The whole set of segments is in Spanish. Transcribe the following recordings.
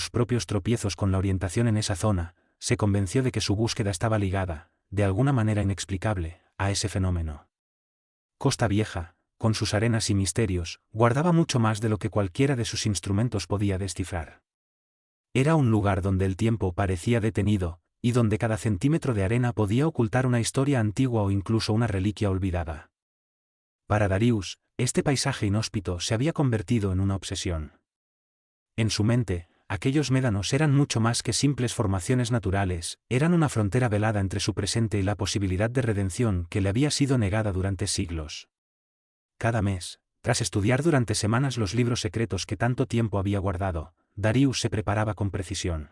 sus propios tropiezos con la orientación en esa zona, se convenció de que su búsqueda estaba ligada, de alguna manera inexplicable, a ese fenómeno. Costa Vieja, con sus arenas y misterios, guardaba mucho más de lo que cualquiera de sus instrumentos podía descifrar. Era un lugar donde el tiempo parecía detenido, y donde cada centímetro de arena podía ocultar una historia antigua o incluso una reliquia olvidada. Para Darius, este paisaje inhóspito se había convertido en una obsesión. En su mente, aquellos médanos eran mucho más que simples formaciones naturales, eran una frontera velada entre su presente y la posibilidad de redención que le había sido negada durante siglos. Cada mes, tras estudiar durante semanas los libros secretos que tanto tiempo había guardado, Darius se preparaba con precisión.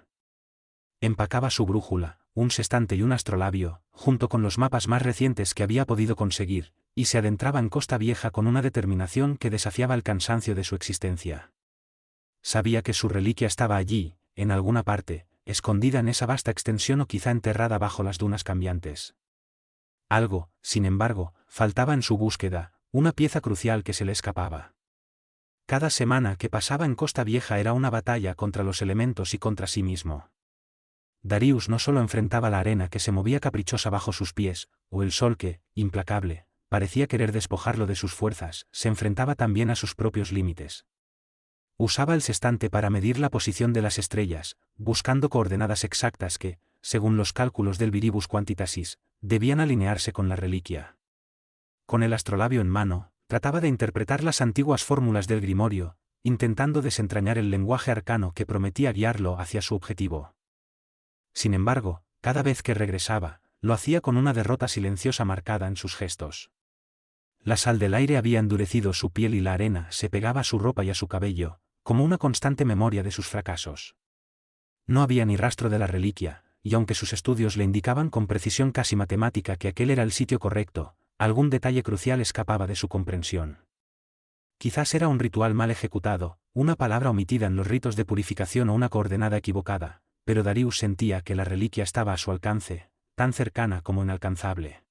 Empacaba su brújula, un sextante y un astrolabio, junto con los mapas más recientes que había podido conseguir, y se adentraba en Costa Vieja con una determinación que desafiaba el cansancio de su existencia. Sabía que su reliquia estaba allí, en alguna parte, escondida en esa vasta extensión o quizá enterrada bajo las dunas cambiantes. Algo, sin embargo, faltaba en su búsqueda, una pieza crucial que se le escapaba. Cada semana que pasaba en Costa Vieja era una batalla contra los elementos y contra sí mismo. Darius no solo enfrentaba la arena que se movía caprichosa bajo sus pies, o el sol que, implacable, parecía querer despojarlo de sus fuerzas, se enfrentaba también a sus propios límites. Usaba el sextante para medir la posición de las estrellas, buscando coordenadas exactas que, según los cálculos del Viribus Quantitatis, debían alinearse con la reliquia. Con el astrolabio en mano, trataba de interpretar las antiguas fórmulas del Grimorio, intentando desentrañar el lenguaje arcano que prometía guiarlo hacia su objetivo. Sin embargo, cada vez que regresaba, lo hacía con una derrota silenciosa marcada en sus gestos. La sal del aire había endurecido su piel y la arena se pegaba a su ropa y a su cabello, como una constante memoria de sus fracasos. No había ni rastro de la reliquia, y aunque sus estudios le indicaban con precisión casi matemática que aquel era el sitio correcto, algún detalle crucial escapaba de su comprensión. Quizás era un ritual mal ejecutado, una palabra omitida en los ritos de purificación o una coordenada equivocada, pero Darius sentía que la reliquia estaba a su alcance, tan cercana como inalcanzable.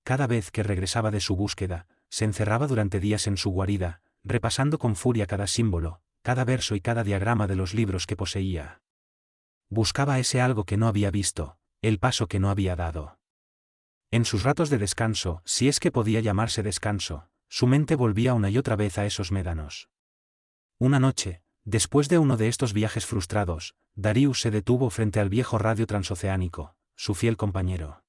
Cada vez que regresaba de su búsqueda, se encerraba durante días en su guarida, repasando con furia cada símbolo, cada verso y cada diagrama de los libros que poseía. Buscaba ese algo que no había visto, el paso que no había dado. En sus ratos de descanso, si es que podía llamarse descanso, su mente volvía una y otra vez a esos médanos. Una noche, después de uno de estos viajes frustrados, Darius se detuvo frente al viejo radio transoceánico, su fiel compañero.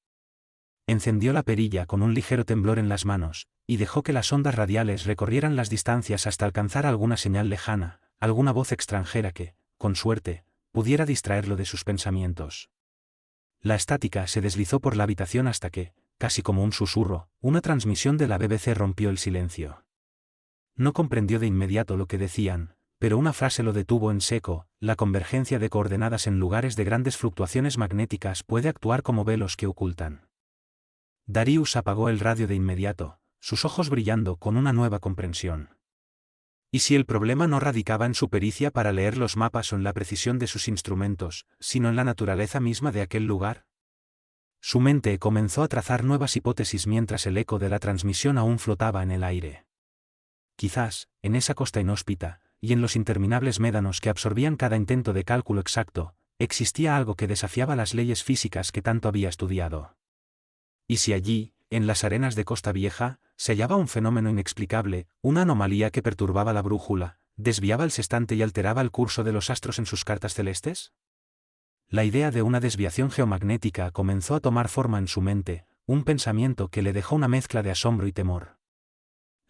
Encendió la perilla con un ligero temblor en las manos, y dejó que las ondas radiales recorrieran las distancias hasta alcanzar alguna señal lejana, alguna voz extranjera que, con suerte, pudiera distraerlo de sus pensamientos. La estática se deslizó por la habitación hasta que, casi como un susurro, una transmisión de la BBC rompió el silencio. No comprendió de inmediato lo que decían, pero una frase lo detuvo en seco: la convergencia de coordenadas en lugares de grandes fluctuaciones magnéticas puede actuar como velos que ocultan. Darius apagó el radio de inmediato, sus ojos brillando con una nueva comprensión. ¿Y si el problema no radicaba en su pericia para leer los mapas o en la precisión de sus instrumentos, sino en la naturaleza misma de aquel lugar? Su mente comenzó a trazar nuevas hipótesis mientras el eco de la transmisión aún flotaba en el aire. Quizás, en esa costa inhóspita, y en los interminables médanos que absorbían cada intento de cálculo exacto, existía algo que desafiaba las leyes físicas que tanto había estudiado. ¿Y si allí, en las arenas de Costa Vieja, se hallaba un fenómeno inexplicable, una anomalía que perturbaba la brújula, desviaba el sextante y alteraba el curso de los astros en sus cartas celestes? La idea de una desviación geomagnética comenzó a tomar forma en su mente, un pensamiento que le dejó una mezcla de asombro y temor.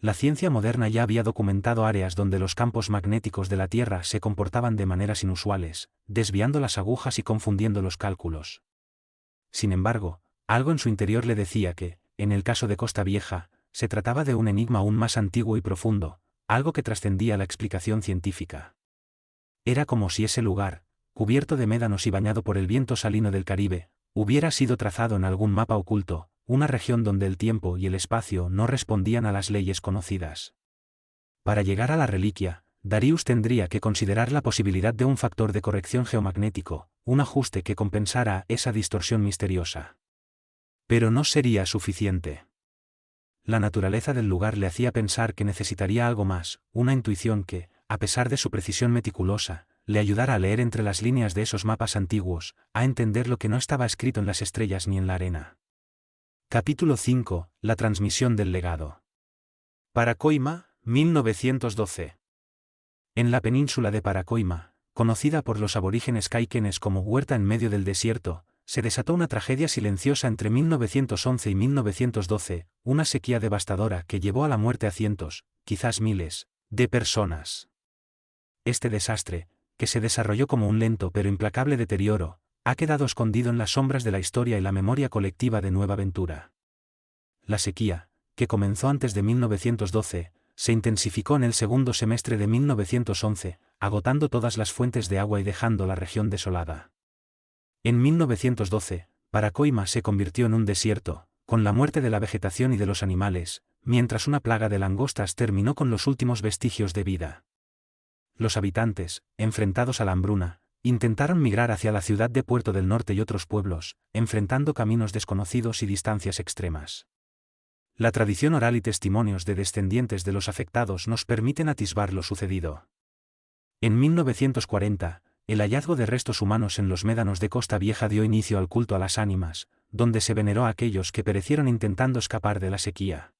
La ciencia moderna ya había documentado áreas donde los campos magnéticos de la Tierra se comportaban de maneras inusuales, desviando las agujas y confundiendo los cálculos. Sin embargo, algo en su interior le decía que, en el caso de Costa Vieja, se trataba de un enigma aún más antiguo y profundo, algo que trascendía la explicación científica. Era como si ese lugar, cubierto de médanos y bañado por el viento salino del Caribe, hubiera sido trazado en algún mapa oculto, una región donde el tiempo y el espacio no respondían a las leyes conocidas. Para llegar a la reliquia, Darius tendría que considerar la posibilidad de un factor de corrección geomagnético, un ajuste que compensara esa distorsión misteriosa. Pero no sería suficiente. La naturaleza del lugar le hacía pensar que necesitaría algo más, una intuición que, a pesar de su precisión meticulosa, le ayudara a leer entre las líneas de esos mapas antiguos, a entender lo que no estaba escrito en las estrellas ni en la arena. Capítulo 5. La transmisión del legado. Paracoima, 1912. En la península de Paracoima, conocida por los aborígenes caiquenes como huerta en medio del desierto, se desató una tragedia silenciosa entre 1911 y 1912, una sequía devastadora que llevó a la muerte a cientos, quizás miles, de personas. Este desastre, que se desarrolló como un lento pero implacable deterioro, ha quedado escondido en las sombras de la historia y la memoria colectiva de Nueva Ventura. La sequía, que comenzó antes de 1912, se intensificó en el segundo semestre de 1911, agotando todas las fuentes de agua y dejando la región desolada. En 1912, Paracoima se convirtió en un desierto, con la muerte de la vegetación y de los animales, mientras una plaga de langostas terminó con los últimos vestigios de vida. Los habitantes, enfrentados a la hambruna, intentaron migrar hacia la ciudad de Puerto del Norte y otros pueblos, enfrentando caminos desconocidos y distancias extremas. La tradición oral y testimonios de descendientes de los afectados nos permiten atisbar lo sucedido. En 1940, el hallazgo de restos humanos en los médanos de Costa Vieja dio inicio al culto a las ánimas, donde se veneró a aquellos que perecieron intentando escapar de la sequía.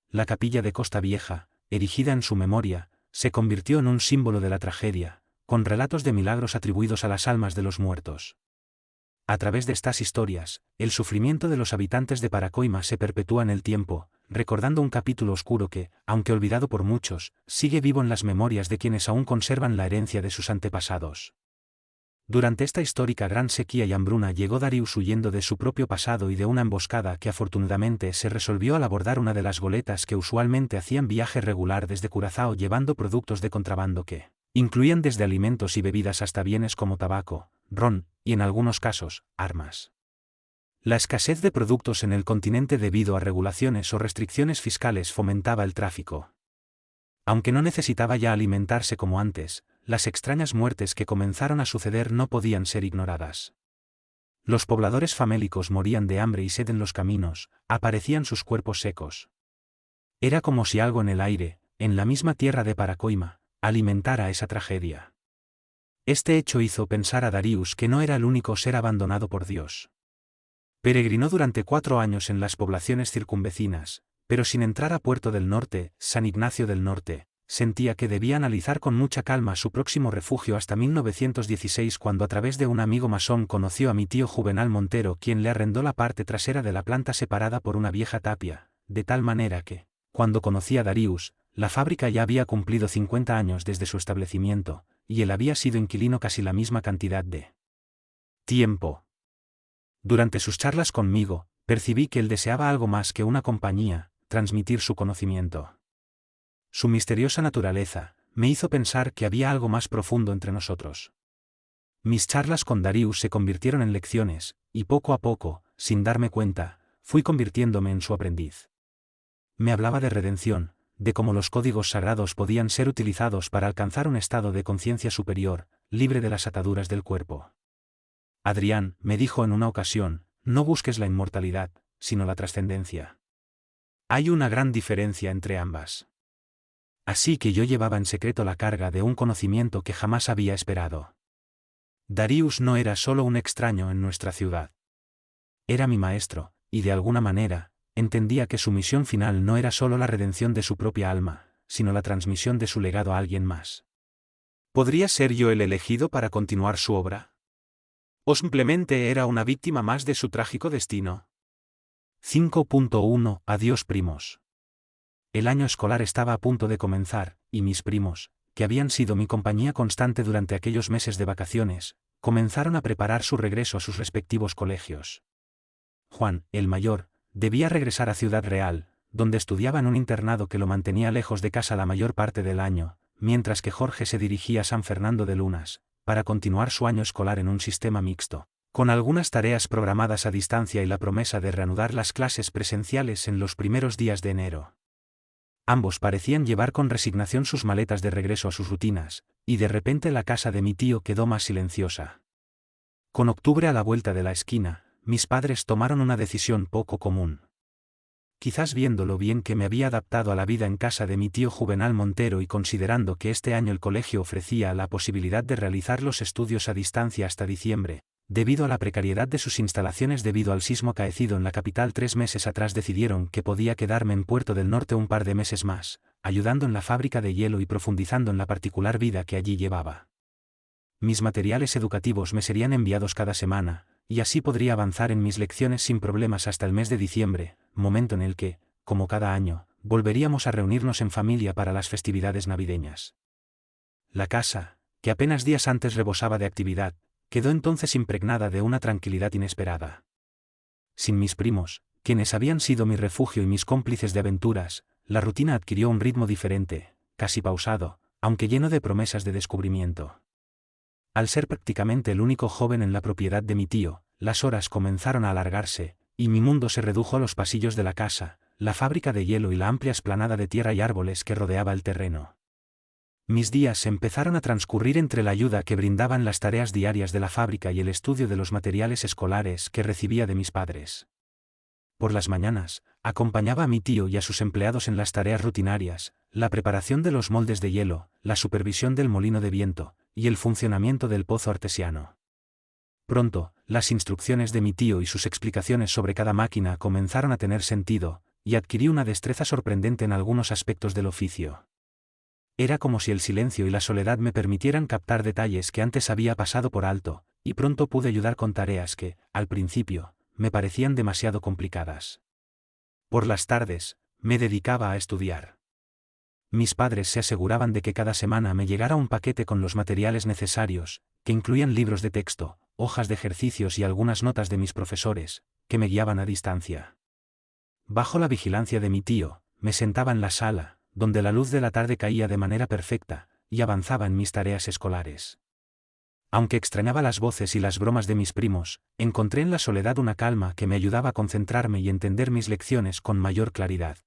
La capilla de Costa Vieja, erigida en su memoria, se convirtió en un símbolo de la tragedia, con relatos de milagros atribuidos a las almas de los muertos. A través de estas historias, el sufrimiento de los habitantes de Paracoima se perpetúa en el tiempo, recordando un capítulo oscuro que, aunque olvidado por muchos, sigue vivo en las memorias de quienes aún conservan la herencia de sus antepasados. Durante esta histórica gran sequía y hambruna llegó Darius huyendo de su propio pasado y de una emboscada que afortunadamente se resolvió al abordar una de las goletas que usualmente hacían viaje regular desde Curazao llevando productos de contrabando que incluían desde alimentos y bebidas hasta bienes como tabaco, ron, y en algunos casos, armas. La escasez de productos en el continente debido a regulaciones o restricciones fiscales fomentaba el tráfico. Aunque no necesitaba ya alimentarse como antes, las extrañas muertes que comenzaron a suceder no podían ser ignoradas. Los pobladores famélicos morían de hambre y sed en los caminos, aparecían sus cuerpos secos. Era como si algo en el aire, en la misma tierra de Paracoima, alimentara esa tragedia. Este hecho hizo pensar a Darius que no era el único ser abandonado por Dios. Peregrinó durante 4 años en las poblaciones circunvecinas, pero sin entrar a Puerto del Norte, San Ignacio del Norte, sentía que debía analizar con mucha calma su próximo refugio hasta 1916 cuando a través de un amigo masón conoció a mi tío Juvenal Montero quien le arrendó la parte trasera de la planta separada por una vieja tapia, de tal manera que, cuando conocí a Darius, la fábrica ya había cumplido 50 años desde su establecimiento, y él había sido inquilino casi la misma cantidad de tiempo. Durante sus charlas conmigo, percibí que él deseaba algo más que una compañía, transmitir su conocimiento. Su misteriosa naturaleza me hizo pensar que había algo más profundo entre nosotros. Mis charlas con Darius se convirtieron en lecciones, y poco a poco, sin darme cuenta, fui convirtiéndome en su aprendiz. Me hablaba de redención, de cómo los códigos sagrados podían ser utilizados para alcanzar un estado de conciencia superior, libre de las ataduras del cuerpo. Adrián, me dijo en una ocasión, no busques la inmortalidad, sino la trascendencia. Hay una gran diferencia entre ambas. Así que yo llevaba en secreto la carga de un conocimiento que jamás había esperado. Darius no era solo un extraño en nuestra ciudad. Era mi maestro, y de alguna manera, entendía que su misión final no era solo la redención de su propia alma, sino la transmisión de su legado a alguien más. ¿Podría ser yo el elegido para continuar su obra? ¿O simplemente era una víctima más de su trágico destino? 5.1 Adiós primos. El año escolar estaba a punto de comenzar, y mis primos, que habían sido mi compañía constante durante aquellos meses de vacaciones, comenzaron a preparar su regreso a sus respectivos colegios. Juan, el mayor, debía regresar a Ciudad Real, donde estudiaba en un internado que lo mantenía lejos de casa la mayor parte del año, mientras que Jorge se dirigía a San Fernando de Lunas, para continuar su año escolar en un sistema mixto, con algunas tareas programadas a distancia y la promesa de reanudar las clases presenciales en los primeros días de enero. Ambos parecían llevar con resignación sus maletas de regreso a sus rutinas, y de repente la casa de mi tío quedó más silenciosa. Con octubre a la vuelta de la esquina, mis padres tomaron una decisión poco común. Quizás viendo lo bien que me había adaptado a la vida en casa de mi tío Juvenal Montero y considerando que este año el colegio ofrecía la posibilidad de realizar los estudios a distancia hasta diciembre, debido a la precariedad de sus instalaciones debido al sismo acaecido en la capital 3 meses atrás, decidieron que podía quedarme en Puerto del Norte un par de meses más, ayudando en la fábrica de hielo y profundizando en la particular vida que allí llevaba. Mis materiales educativos me serían enviados cada semana, y así podría avanzar en mis lecciones sin problemas hasta el mes de diciembre, momento en el que, como cada año, volveríamos a reunirnos en familia para las festividades navideñas. La casa, que apenas días antes rebosaba de actividad, quedó entonces impregnada de una tranquilidad inesperada. Sin mis primos, quienes habían sido mi refugio y mis cómplices de aventuras, la rutina adquirió un ritmo diferente, casi pausado, aunque lleno de promesas de descubrimiento. Al ser prácticamente el único joven en la propiedad de mi tío, las horas comenzaron a alargarse, y mi mundo se redujo a los pasillos de la casa, la fábrica de hielo y la amplia explanada de tierra y árboles que rodeaba el terreno. Mis días empezaron a transcurrir entre la ayuda que brindaban las tareas diarias de la fábrica y el estudio de los materiales escolares que recibía de mis padres. Por las mañanas, acompañaba a mi tío y a sus empleados en las tareas rutinarias, la preparación de los moldes de hielo, la supervisión del molino de viento, y el funcionamiento del pozo artesiano. Pronto, las instrucciones de mi tío y sus explicaciones sobre cada máquina comenzaron a tener sentido, y adquirí una destreza sorprendente en algunos aspectos del oficio. Era como si el silencio y la soledad me permitieran captar detalles que antes había pasado por alto, y pronto pude ayudar con tareas que, al principio, me parecían demasiado complicadas. Por las tardes, me dedicaba a estudiar. Mis padres se aseguraban de que cada semana me llegara un paquete con los materiales necesarios, que incluían libros de texto, hojas de ejercicios y algunas notas de mis profesores, que me guiaban a distancia. Bajo la vigilancia de mi tío, me sentaba en la sala, donde la luz de la tarde caía de manera perfecta, y avanzaba en mis tareas escolares. Aunque extrañaba las voces y las bromas de mis primos, encontré en la soledad una calma que me ayudaba a concentrarme y entender mis lecciones con mayor claridad.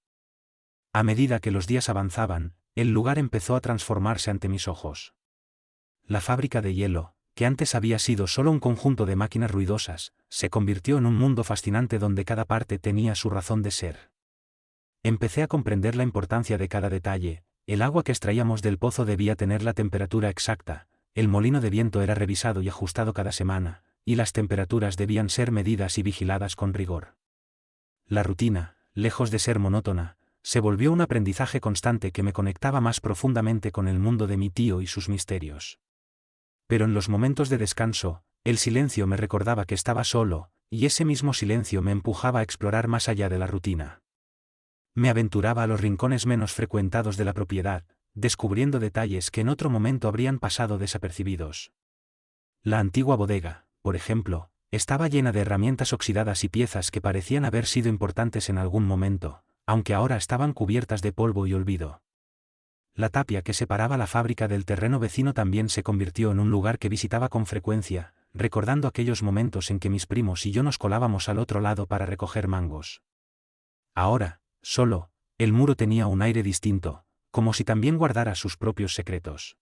A medida que los días avanzaban, el lugar empezó a transformarse ante mis ojos. La fábrica de hielo, que antes había sido solo un conjunto de máquinas ruidosas, se convirtió en un mundo fascinante donde cada parte tenía su razón de ser. Empecé a comprender la importancia de cada detalle. El agua que extraíamos del pozo debía tener la temperatura exacta, el molino de viento era revisado y ajustado cada semana, y las temperaturas debían ser medidas y vigiladas con rigor. La rutina, lejos de ser monótona, se volvió un aprendizaje constante que me conectaba más profundamente con el mundo de mi tío y sus misterios. Pero en los momentos de descanso, el silencio me recordaba que estaba solo, y ese mismo silencio me empujaba a explorar más allá de la rutina. Me aventuraba a los rincones menos frecuentados de la propiedad, descubriendo detalles que en otro momento habrían pasado desapercibidos. La antigua bodega, por ejemplo, estaba llena de herramientas oxidadas y piezas que parecían haber sido importantes en algún momento, aunque ahora estaban cubiertas de polvo y olvido. La tapia que separaba la fábrica del terreno vecino también se convirtió en un lugar que visitaba con frecuencia, recordando aquellos momentos en que mis primos y yo nos colábamos al otro lado para recoger mangos. Ahora, solo, el muro tenía un aire distinto, como si también guardara sus propios secretos.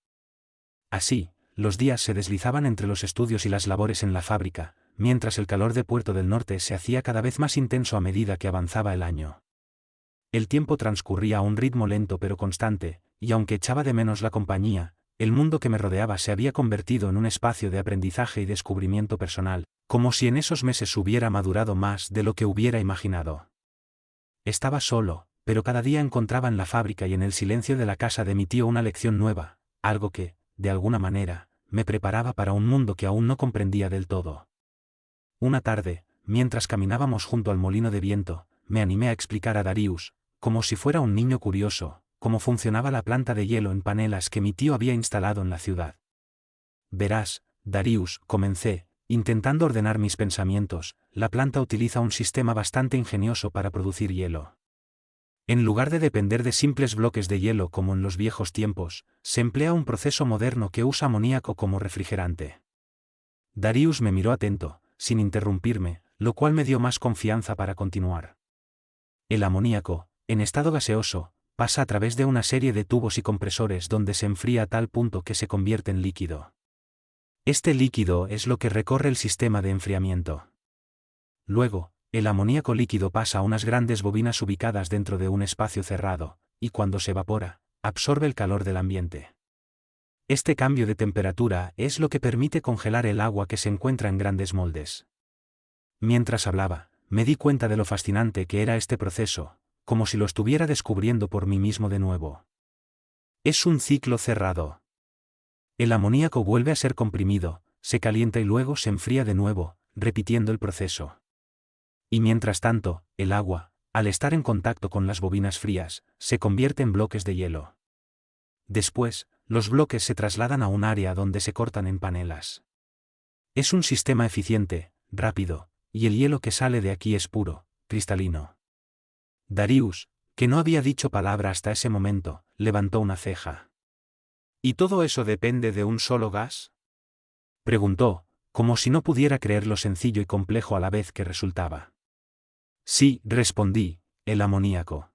Así, los días se deslizaban entre los estudios y las labores en la fábrica, mientras el calor de Puerto del Norte se hacía cada vez más intenso a medida que avanzaba el año. El tiempo transcurría a un ritmo lento pero constante, y aunque echaba de menos la compañía, el mundo que me rodeaba se había convertido en un espacio de aprendizaje y descubrimiento personal, como si en esos meses hubiera madurado más de lo que hubiera imaginado. Estaba solo, pero cada día encontraba en la fábrica y en el silencio de la casa de mi tío una lección nueva, algo que, de alguna manera, me preparaba para un mundo que aún no comprendía del todo. Una tarde, mientras caminábamos junto al molino de viento, me animé a explicar a Darius, como si fuera un niño curioso, cómo funcionaba la planta de hielo en panelas que mi tío había instalado en la ciudad. Verás, Darius, comencé, intentando ordenar mis pensamientos, la planta utiliza un sistema bastante ingenioso para producir hielo. En lugar de depender de simples bloques de hielo como en los viejos tiempos, se emplea un proceso moderno que usa amoníaco como refrigerante. Darius me miró atento, sin interrumpirme, lo cual me dio más confianza para continuar. El amoníaco, en estado gaseoso, pasa a través de una serie de tubos y compresores donde se enfría a tal punto que se convierte en líquido. Este líquido es lo que recorre el sistema de enfriamiento. Luego, El amoníaco líquido pasa a unas grandes bobinas ubicadas dentro de un espacio cerrado, y cuando se evapora, absorbe el calor del ambiente. Este cambio de temperatura es lo que permite congelar el agua que se encuentra en grandes moldes. Mientras hablaba, me di cuenta de lo fascinante que era este proceso, como si lo estuviera descubriendo por mí mismo de nuevo. Es un ciclo cerrado. El amoníaco vuelve a ser comprimido, se calienta y luego se enfría de nuevo, repitiendo el proceso. Y mientras tanto, el agua, al estar en contacto con las bobinas frías, se convierte en bloques de hielo. Después, los bloques se trasladan a un área donde se cortan en panelas. Es un sistema eficiente, rápido, y el hielo que sale de aquí es puro, cristalino. Darius, que no había dicho palabra hasta ese momento, levantó una ceja. ¿Y todo eso depende de un solo gas? Preguntó, como si no pudiera creer lo sencillo y complejo a la vez que resultaba. Sí, respondí, el amoníaco.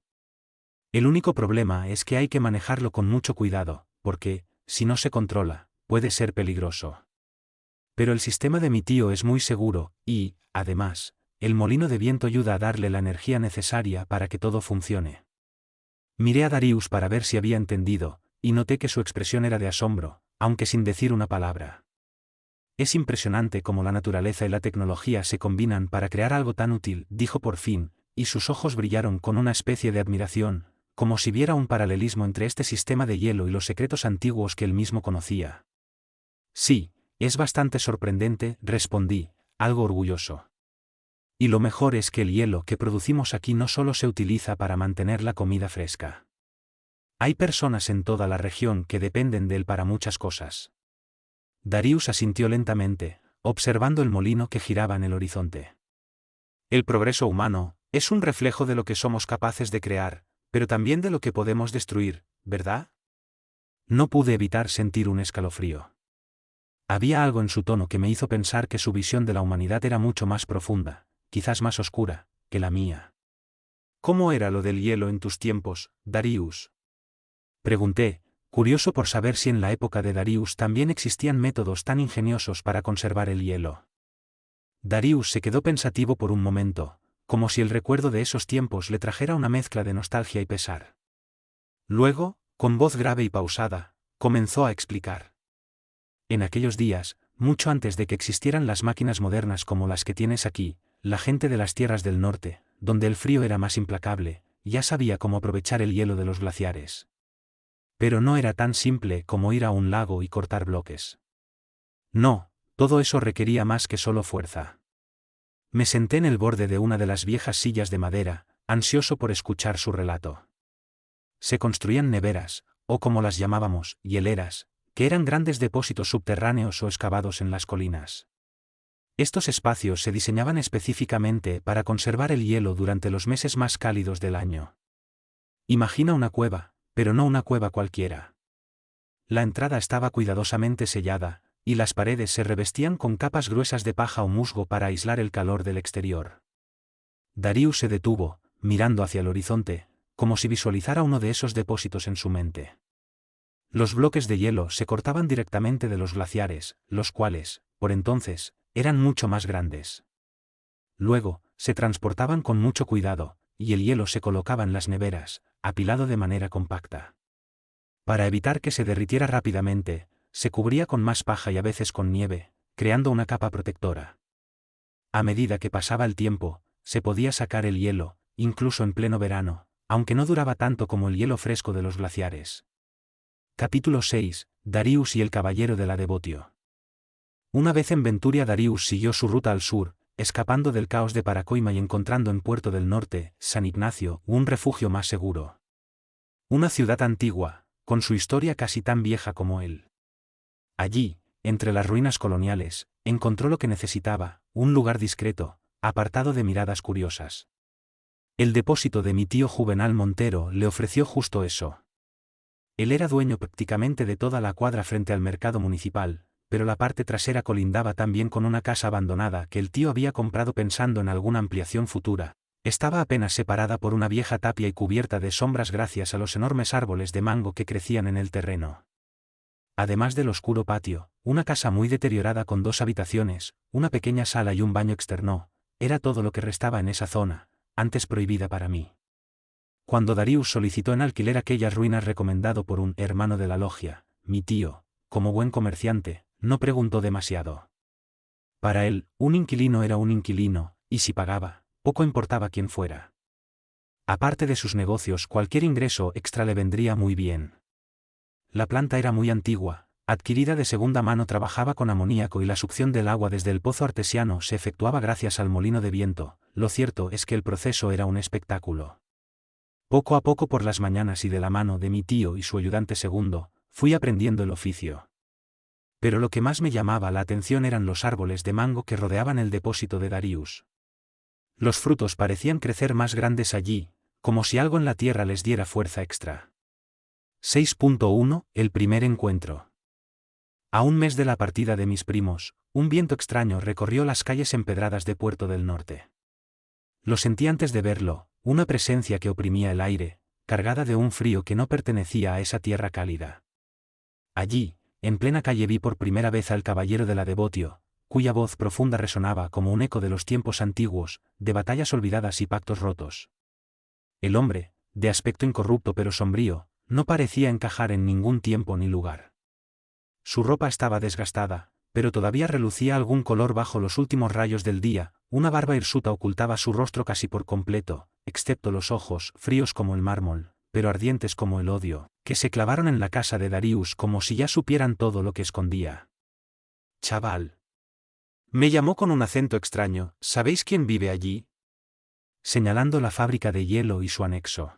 El único problema es que hay que manejarlo con mucho cuidado, porque, si no se controla, puede ser peligroso. Pero el sistema de mi tío es muy seguro, y, además, el molino de viento ayuda a darle la energía necesaria para que todo funcione. Miré a Darius para ver si había entendido, y noté que su expresión era de asombro, aunque sin decir una palabra. Es impresionante cómo la naturaleza y la tecnología se combinan para crear algo tan útil, dijo por fin, y sus ojos brillaron con una especie de admiración, como si viera un paralelismo entre este sistema de hielo y los secretos antiguos que él mismo conocía. Sí, es bastante sorprendente, respondí, algo orgulloso. Y lo mejor es que el hielo que producimos aquí no solo se utiliza para mantener la comida fresca. Hay personas en toda la región que dependen de él para muchas cosas. Darius asintió lentamente, observando el molino que giraba en el horizonte. El progreso humano es un reflejo de lo que somos capaces de crear, pero también de lo que podemos destruir, ¿verdad? No pude evitar sentir un escalofrío. Había algo en su tono que me hizo pensar que su visión de la humanidad era mucho más profunda, quizás más oscura, que la mía. ¿Cómo era lo del hielo en tus tiempos, Darius? Pregunté, curioso por saber si en la época de Darius también existían métodos tan ingeniosos para conservar el hielo. Darius se quedó pensativo por un momento, como si el recuerdo de esos tiempos le trajera una mezcla de nostalgia y pesar. Luego, con voz grave y pausada, comenzó a explicar. En aquellos días, mucho antes de que existieran las máquinas modernas como las que tienes aquí, la gente de las tierras del norte, donde el frío era más implacable, ya sabía cómo aprovechar el hielo de los glaciares. Pero no era tan simple como ir a un lago y cortar bloques. No, todo eso requería más que solo fuerza. Me senté en el borde de una de las viejas sillas de madera, ansioso por escuchar su relato. Se construían neveras, o como las llamábamos, hieleras, que eran grandes depósitos subterráneos o excavados en las colinas. Estos espacios se diseñaban específicamente para conservar el hielo durante los meses más cálidos del año. Imagina una cueva, pero no una cueva cualquiera. La entrada estaba cuidadosamente sellada, y las paredes se revestían con capas gruesas de paja o musgo para aislar el calor del exterior. Darius se detuvo, mirando hacia el horizonte, como si visualizara uno de esos depósitos en su mente. Los bloques de hielo se cortaban directamente de los glaciares, los cuales, por entonces, eran mucho más grandes. Luego, se transportaban con mucho cuidado, y el hielo se colocaba en las neveras, apilado de manera compacta. Para evitar que se derritiera rápidamente, se cubría con más paja y a veces con nieve, creando una capa protectora. A medida que pasaba el tiempo, se podía sacar el hielo, incluso en pleno verano, aunque no duraba tanto como el hielo fresco de los glaciares. Capítulo 6. Darius y el caballero de la Devotio. Una vez en Venturia, Darius siguió su ruta al sur, escapando del caos de Paracoima y encontrando en Puerto del Norte, San Ignacio, un refugio más seguro. Una ciudad antigua, con su historia casi tan vieja como él. Allí, entre las ruinas coloniales, encontró lo que necesitaba, un lugar discreto, apartado de miradas curiosas. El depósito de mi tío Juvenal Montero le ofreció justo eso. Él era dueño prácticamente de toda la cuadra frente al mercado municipal, pero la parte trasera colindaba también con una casa abandonada que el tío había comprado pensando en alguna ampliación futura. Estaba apenas separada por una vieja tapia y cubierta de sombras gracias a los enormes árboles de mango que crecían en el terreno. Además del oscuro patio, una casa muy deteriorada con 2 habitaciones, una pequeña sala y un baño externo, era todo lo que restaba en esa zona, antes prohibida para mí. Cuando Darius solicitó en alquiler aquellas ruinas recomendado por un hermano de la logia, mi tío, como buen comerciante, no preguntó demasiado. Para él, un inquilino era un inquilino, y si pagaba, poco importaba quién fuera. Aparte de sus negocios, cualquier ingreso extra le vendría muy bien. La planta era muy antigua, adquirida de segunda mano, trabajaba con amoníaco y la succión del agua desde el pozo artesiano se efectuaba gracias al molino de viento. Lo cierto es que el proceso era un espectáculo. Poco a poco, por las mañanas y de la mano de mi tío y su ayudante segundo, fui aprendiendo el oficio. Pero lo que más me llamaba la atención eran los árboles de mango que rodeaban el depósito de Darius. Los frutos parecían crecer más grandes allí, como si algo en la tierra les diera fuerza extra. 6.1 El primer encuentro. A un mes de la partida de mis primos, un viento extraño recorrió las calles empedradas de Puerto del Norte. Lo sentí antes de verlo, una presencia que oprimía el aire, cargada de un frío que no pertenecía a esa tierra cálida. Allí, en plena calle, vi por primera vez al caballero de la Devotio, cuya voz profunda resonaba como un eco de los tiempos antiguos, de batallas olvidadas y pactos rotos. El hombre, de aspecto incorrupto pero sombrío, no parecía encajar en ningún tiempo ni lugar. Su ropa estaba desgastada, pero todavía relucía algún color bajo los últimos rayos del día. Una barba hirsuta ocultaba su rostro casi por completo, excepto los ojos, fríos como el mármol, pero ardientes como el odio, que se clavaron en la casa de Darius como si ya supieran todo lo que escondía. «Chaval», me llamó con un acento extraño, «¿sabéis quién vive allí?», señalando la fábrica de hielo y su anexo.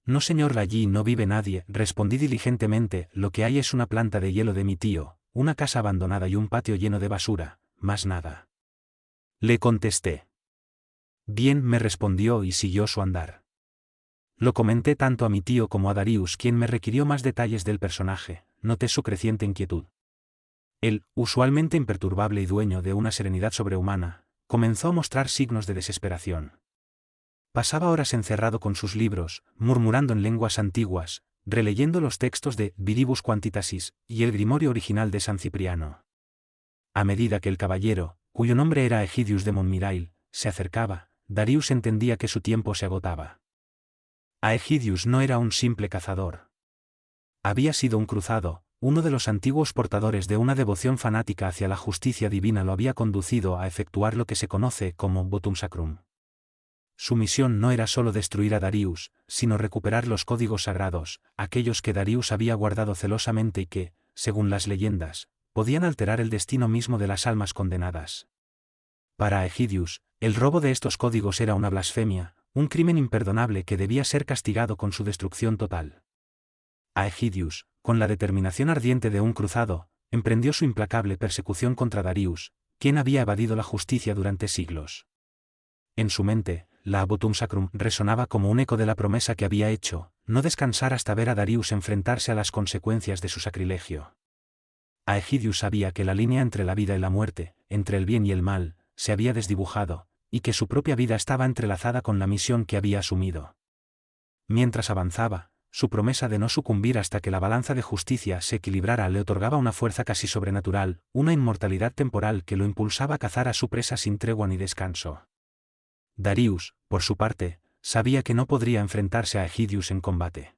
«No señor, allí no vive nadie», respondí diligentemente, «lo que hay es una planta de hielo de mi tío, una casa abandonada y un patio lleno de basura, más nada». Le contesté. «Bien», me respondió y siguió su andar. Lo comenté tanto a mi tío como a Darius, quien me requirió más detalles del personaje. Noté su creciente inquietud. Él, usualmente imperturbable y dueño de una serenidad sobrehumana, comenzó a mostrar signos de desesperación. Pasaba horas encerrado con sus libros, murmurando en lenguas antiguas, releyendo los textos de Viribus Quantitatis y el Grimorio original de San Cipriano. A medida que el caballero, cuyo nombre era Egidius de Montmirail, se acercaba, Darius entendía que su tiempo se agotaba. A Egidius no era un simple cazador. Había sido un cruzado, uno de los antiguos portadores de una devoción fanática hacia la justicia divina lo había conducido a efectuar lo que se conoce como votum sacrum. Su misión no era solo destruir a Darius, sino recuperar los códigos sagrados, aquellos que Darius había guardado celosamente y que, según las leyendas, podían alterar el destino mismo de las almas condenadas. Para Egidius, el robo de estos códigos era una blasfemia, un crimen imperdonable que debía ser castigado con su destrucción total. A Egidius, con la determinación ardiente de un cruzado, emprendió su implacable persecución contra Darius, quien había evadido la justicia durante siglos. En su mente, la votum sacrum resonaba como un eco de la promesa que había hecho, no descansar hasta ver a Darius enfrentarse a las consecuencias de su sacrilegio. A Egidius sabía que la línea entre la vida y la muerte, entre el bien y el mal, se había desdibujado, y que su propia vida estaba entrelazada con la misión que había asumido. Mientras avanzaba, su promesa de no sucumbir hasta que la balanza de justicia se equilibrara le otorgaba una fuerza casi sobrenatural, una inmortalidad temporal que lo impulsaba a cazar a su presa sin tregua ni descanso. Darius, por su parte, sabía que no podría enfrentarse a Egidius en combate.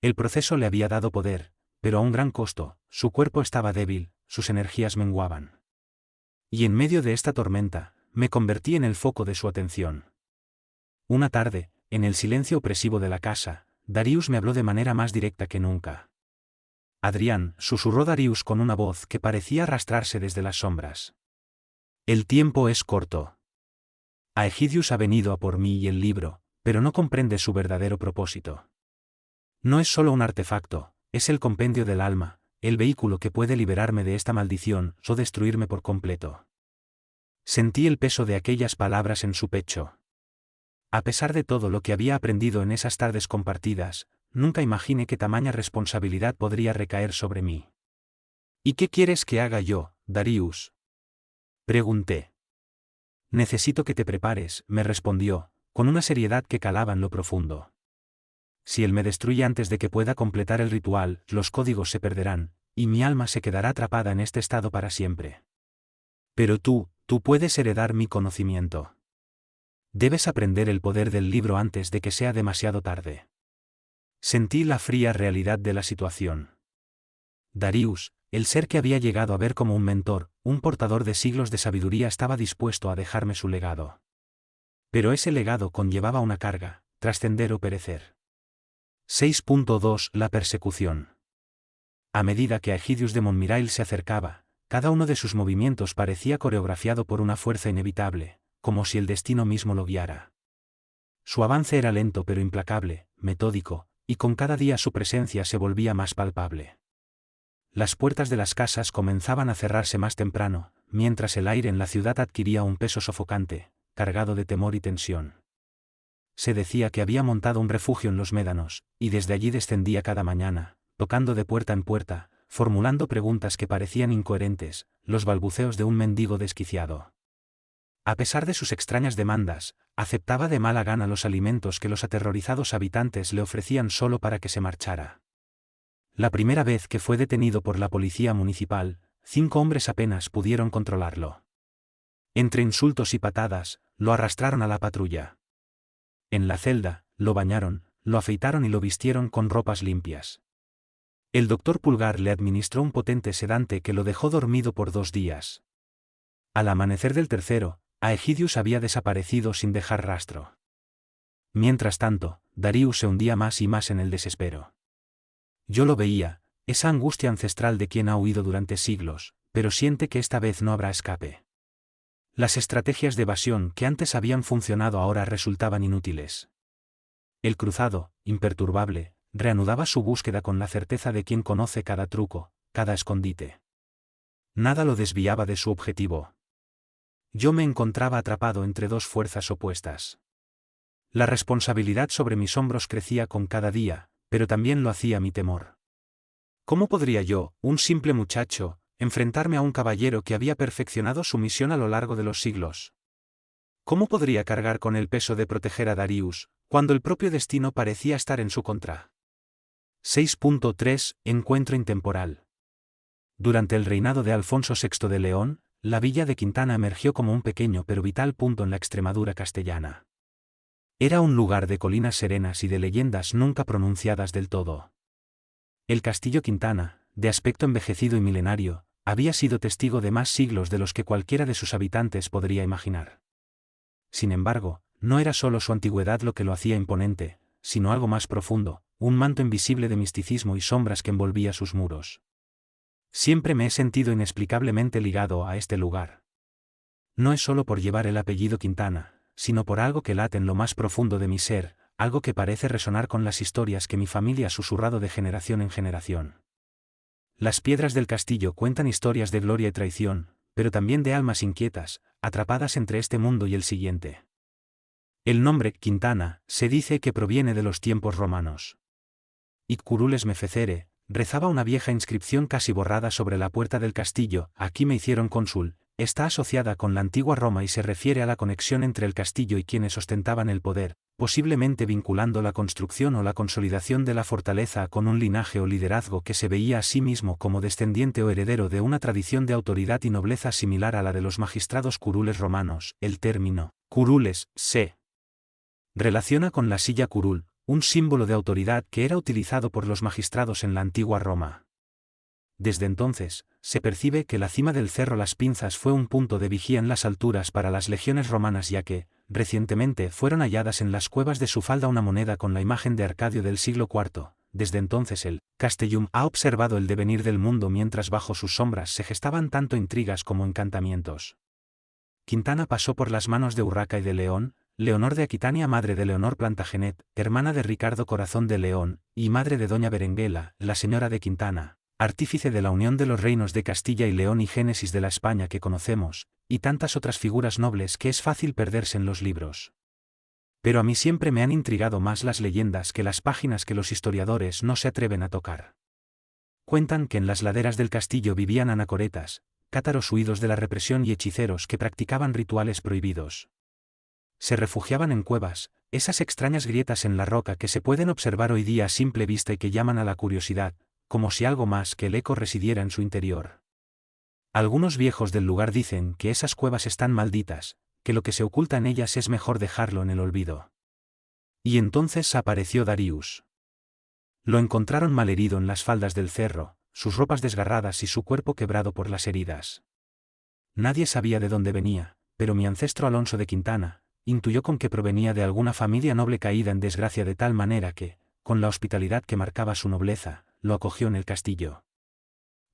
El proceso le había dado poder, pero a un gran costo. Su cuerpo estaba débil, sus energías menguaban. Y en medio de esta tormenta, me convertí en el foco de su atención. Una tarde, en el silencio opresivo de la casa, Darius me habló de manera más directa que nunca. «Adrián», susurró Darius con una voz que parecía arrastrarse desde las sombras. «El tiempo es corto. A Egidius ha venido a por mí y el libro, pero no comprende su verdadero propósito. No es solo un artefacto, es el compendio del alma, el vehículo que puede liberarme de esta maldición o destruirme por completo». Sentí el peso de aquellas palabras en su pecho. A pesar de todo lo que había aprendido en esas tardes compartidas, nunca imaginé que tamaña responsabilidad podría recaer sobre mí. «¿Y qué quieres que haga yo, Darius?», pregunté. «Necesito que te prepares», me respondió, con una seriedad que calaba en lo profundo. «Si él me destruye antes de que pueda completar el ritual, los códigos se perderán, y mi alma se quedará atrapada en este estado para siempre. Pero tú, Tú puedes heredar mi conocimiento. Debes aprender el poder del libro antes de que sea demasiado tarde. Sentí la fría realidad de la situación. Darius, el ser que había llegado a ver como un mentor, un portador de siglos de sabiduría, estaba dispuesto a dejarme su legado. Pero ese legado conllevaba una carga: trascender o perecer. 6.2 La persecución. A medida que Aegidius de Montmirail se acercaba, cada uno de sus movimientos parecía coreografiado por una fuerza inevitable, como si el destino mismo lo guiara. Su avance era lento pero implacable, metódico, y con cada día su presencia se volvía más palpable. Las puertas de las casas comenzaban a cerrarse más temprano, mientras el aire en la ciudad adquiría un peso sofocante, cargado de temor y tensión. Se decía que había montado un refugio en los médanos, y desde allí descendía cada mañana, tocando de puerta en puerta, formulando preguntas que parecían incoherentes, los balbuceos de un mendigo desquiciado. A pesar de sus extrañas demandas, aceptaba de mala gana los alimentos que los aterrorizados habitantes le ofrecían solo para que se marchara. La primera vez que fue detenido por la policía municipal, 5 hombres apenas pudieron controlarlo. Entre insultos y patadas, lo arrastraron a la patrulla. En la celda, lo bañaron, lo afeitaron y lo vistieron con ropas limpias. El doctor Pulgar le administró un potente sedante que lo dejó dormido por 2 días. Al amanecer del tercero, Aegidius había desaparecido sin dejar rastro. Mientras tanto, Darius se hundía más y más en el desespero. Yo lo veía, esa angustia ancestral de quien ha huido durante siglos, pero siente que esta vez no habrá escape. Las estrategias de evasión que antes habían funcionado ahora resultaban inútiles. El cruzado, imperturbable, reanudaba su búsqueda con la certeza de quien conoce cada truco, cada escondite. Nada lo desviaba de su objetivo. Yo me encontraba atrapado entre 2 fuerzas opuestas. La responsabilidad sobre mis hombros crecía con cada día, pero también lo hacía mi temor. ¿Cómo podría yo, un simple muchacho, enfrentarme a un caballero que había perfeccionado su misión a lo largo de los siglos? ¿Cómo podría cargar con el peso de proteger a Darius, cuando el propio destino parecía estar en su contra? 6.3 Encuentro intemporal. Durante el reinado de Alfonso VI de León, la villa de Quintana emergió como un pequeño pero vital punto en la Extremadura castellana. Era un lugar de colinas serenas y de leyendas nunca pronunciadas del todo. El castillo Quintana, de aspecto envejecido y milenario, había sido testigo de más siglos de los que cualquiera de sus habitantes podría imaginar. Sin embargo, no era solo su antigüedad lo que lo hacía imponente, sino algo más profundo, un manto invisible de misticismo y sombras que envolvía sus muros. Siempre me he sentido inexplicablemente ligado a este lugar. No es solo por llevar el apellido Quintana, sino por algo que late en lo más profundo de mi ser, algo que parece resonar con las historias que mi familia ha susurrado de generación en generación. Las piedras del castillo cuentan historias de gloria y traición, pero también de almas inquietas, atrapadas entre este mundo y el siguiente. El nombre Quintana se dice que proviene de los tiempos romanos. Ic curules me fecere, rezaba una vieja inscripción casi borrada sobre la puerta del castillo: aquí me hicieron cónsul. Está asociada con la antigua Roma y se refiere a la conexión entre el castillo y quienes ostentaban el poder, posiblemente vinculando la construcción o la consolidación de la fortaleza con un linaje o liderazgo que se veía a sí mismo como descendiente o heredero de una tradición de autoridad y nobleza similar a la de los magistrados curules romanos. El término curules se relaciona con la silla curul, un símbolo de autoridad que era utilizado por los magistrados en la antigua Roma. Desde entonces, se percibe que la cima del Cerro Las Pinzas fue un punto de vigía en las alturas para las legiones romanas, ya que, recientemente fueron halladas en las cuevas de su falda una moneda con la imagen de Arcadio del siglo IV. Desde entonces el Castellum ha observado el devenir del mundo mientras bajo sus sombras se gestaban tanto intrigas como encantamientos. Quintana pasó por las manos de Urraca y de León, Leonor de Aquitania, madre de Leonor Plantagenet, hermana de Ricardo Corazón de León, y madre de doña Berenguela, la señora de Quintana, artífice de la unión de los reinos de Castilla y León y génesis de la España que conocemos, y tantas otras figuras nobles que es fácil perderse en los libros. Pero a mí siempre me han intrigado más las leyendas que las páginas que los historiadores no se atreven a tocar. Cuentan que en las laderas del castillo vivían anacoretas, cátaros huidos de la represión y hechiceros que practicaban rituales prohibidos. Se refugiaban en cuevas, esas extrañas grietas en la roca que se pueden observar hoy día a simple vista y que llaman a la curiosidad, como si algo más que el eco residiera en su interior. Algunos viejos del lugar dicen que esas cuevas están malditas, que lo que se oculta en ellas es mejor dejarlo en el olvido. Y entonces apareció Darius. Lo encontraron malherido en las faldas del cerro, sus ropas desgarradas y su cuerpo quebrado por las heridas. Nadie sabía de dónde venía, pero mi ancestro Alonso de Quintana intuyó con que provenía de alguna familia noble caída en desgracia de tal manera que, con la hospitalidad que marcaba su nobleza, lo acogió en el castillo.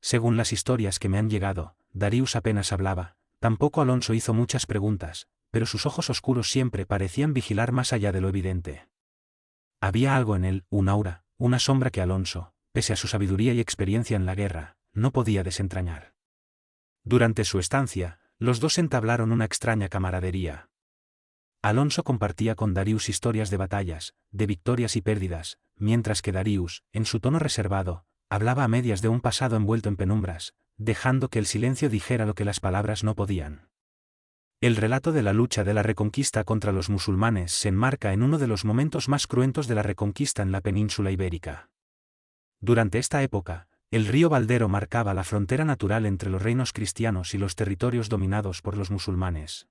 Según las historias que me han llegado, Darius apenas hablaba, tampoco Alonso hizo muchas preguntas, pero sus ojos oscuros siempre parecían vigilar más allá de lo evidente. Había algo en él, un aura, una sombra que Alonso, pese a su sabiduría y experiencia en la guerra, no podía desentrañar. Durante su estancia, los dos entablaron una extraña camaradería. Alonso compartía con Darius historias de batallas, de victorias y pérdidas, mientras que Darius, en su tono reservado, hablaba a medias de un pasado envuelto en penumbras, dejando que el silencio dijera lo que las palabras no podían. El relato de la lucha de la Reconquista contra los musulmanes se enmarca en uno de los momentos más cruentos de la Reconquista en la península ibérica. Durante esta época, el río Valdero marcaba la frontera natural entre los reinos cristianos y los territorios dominados por los musulmanes.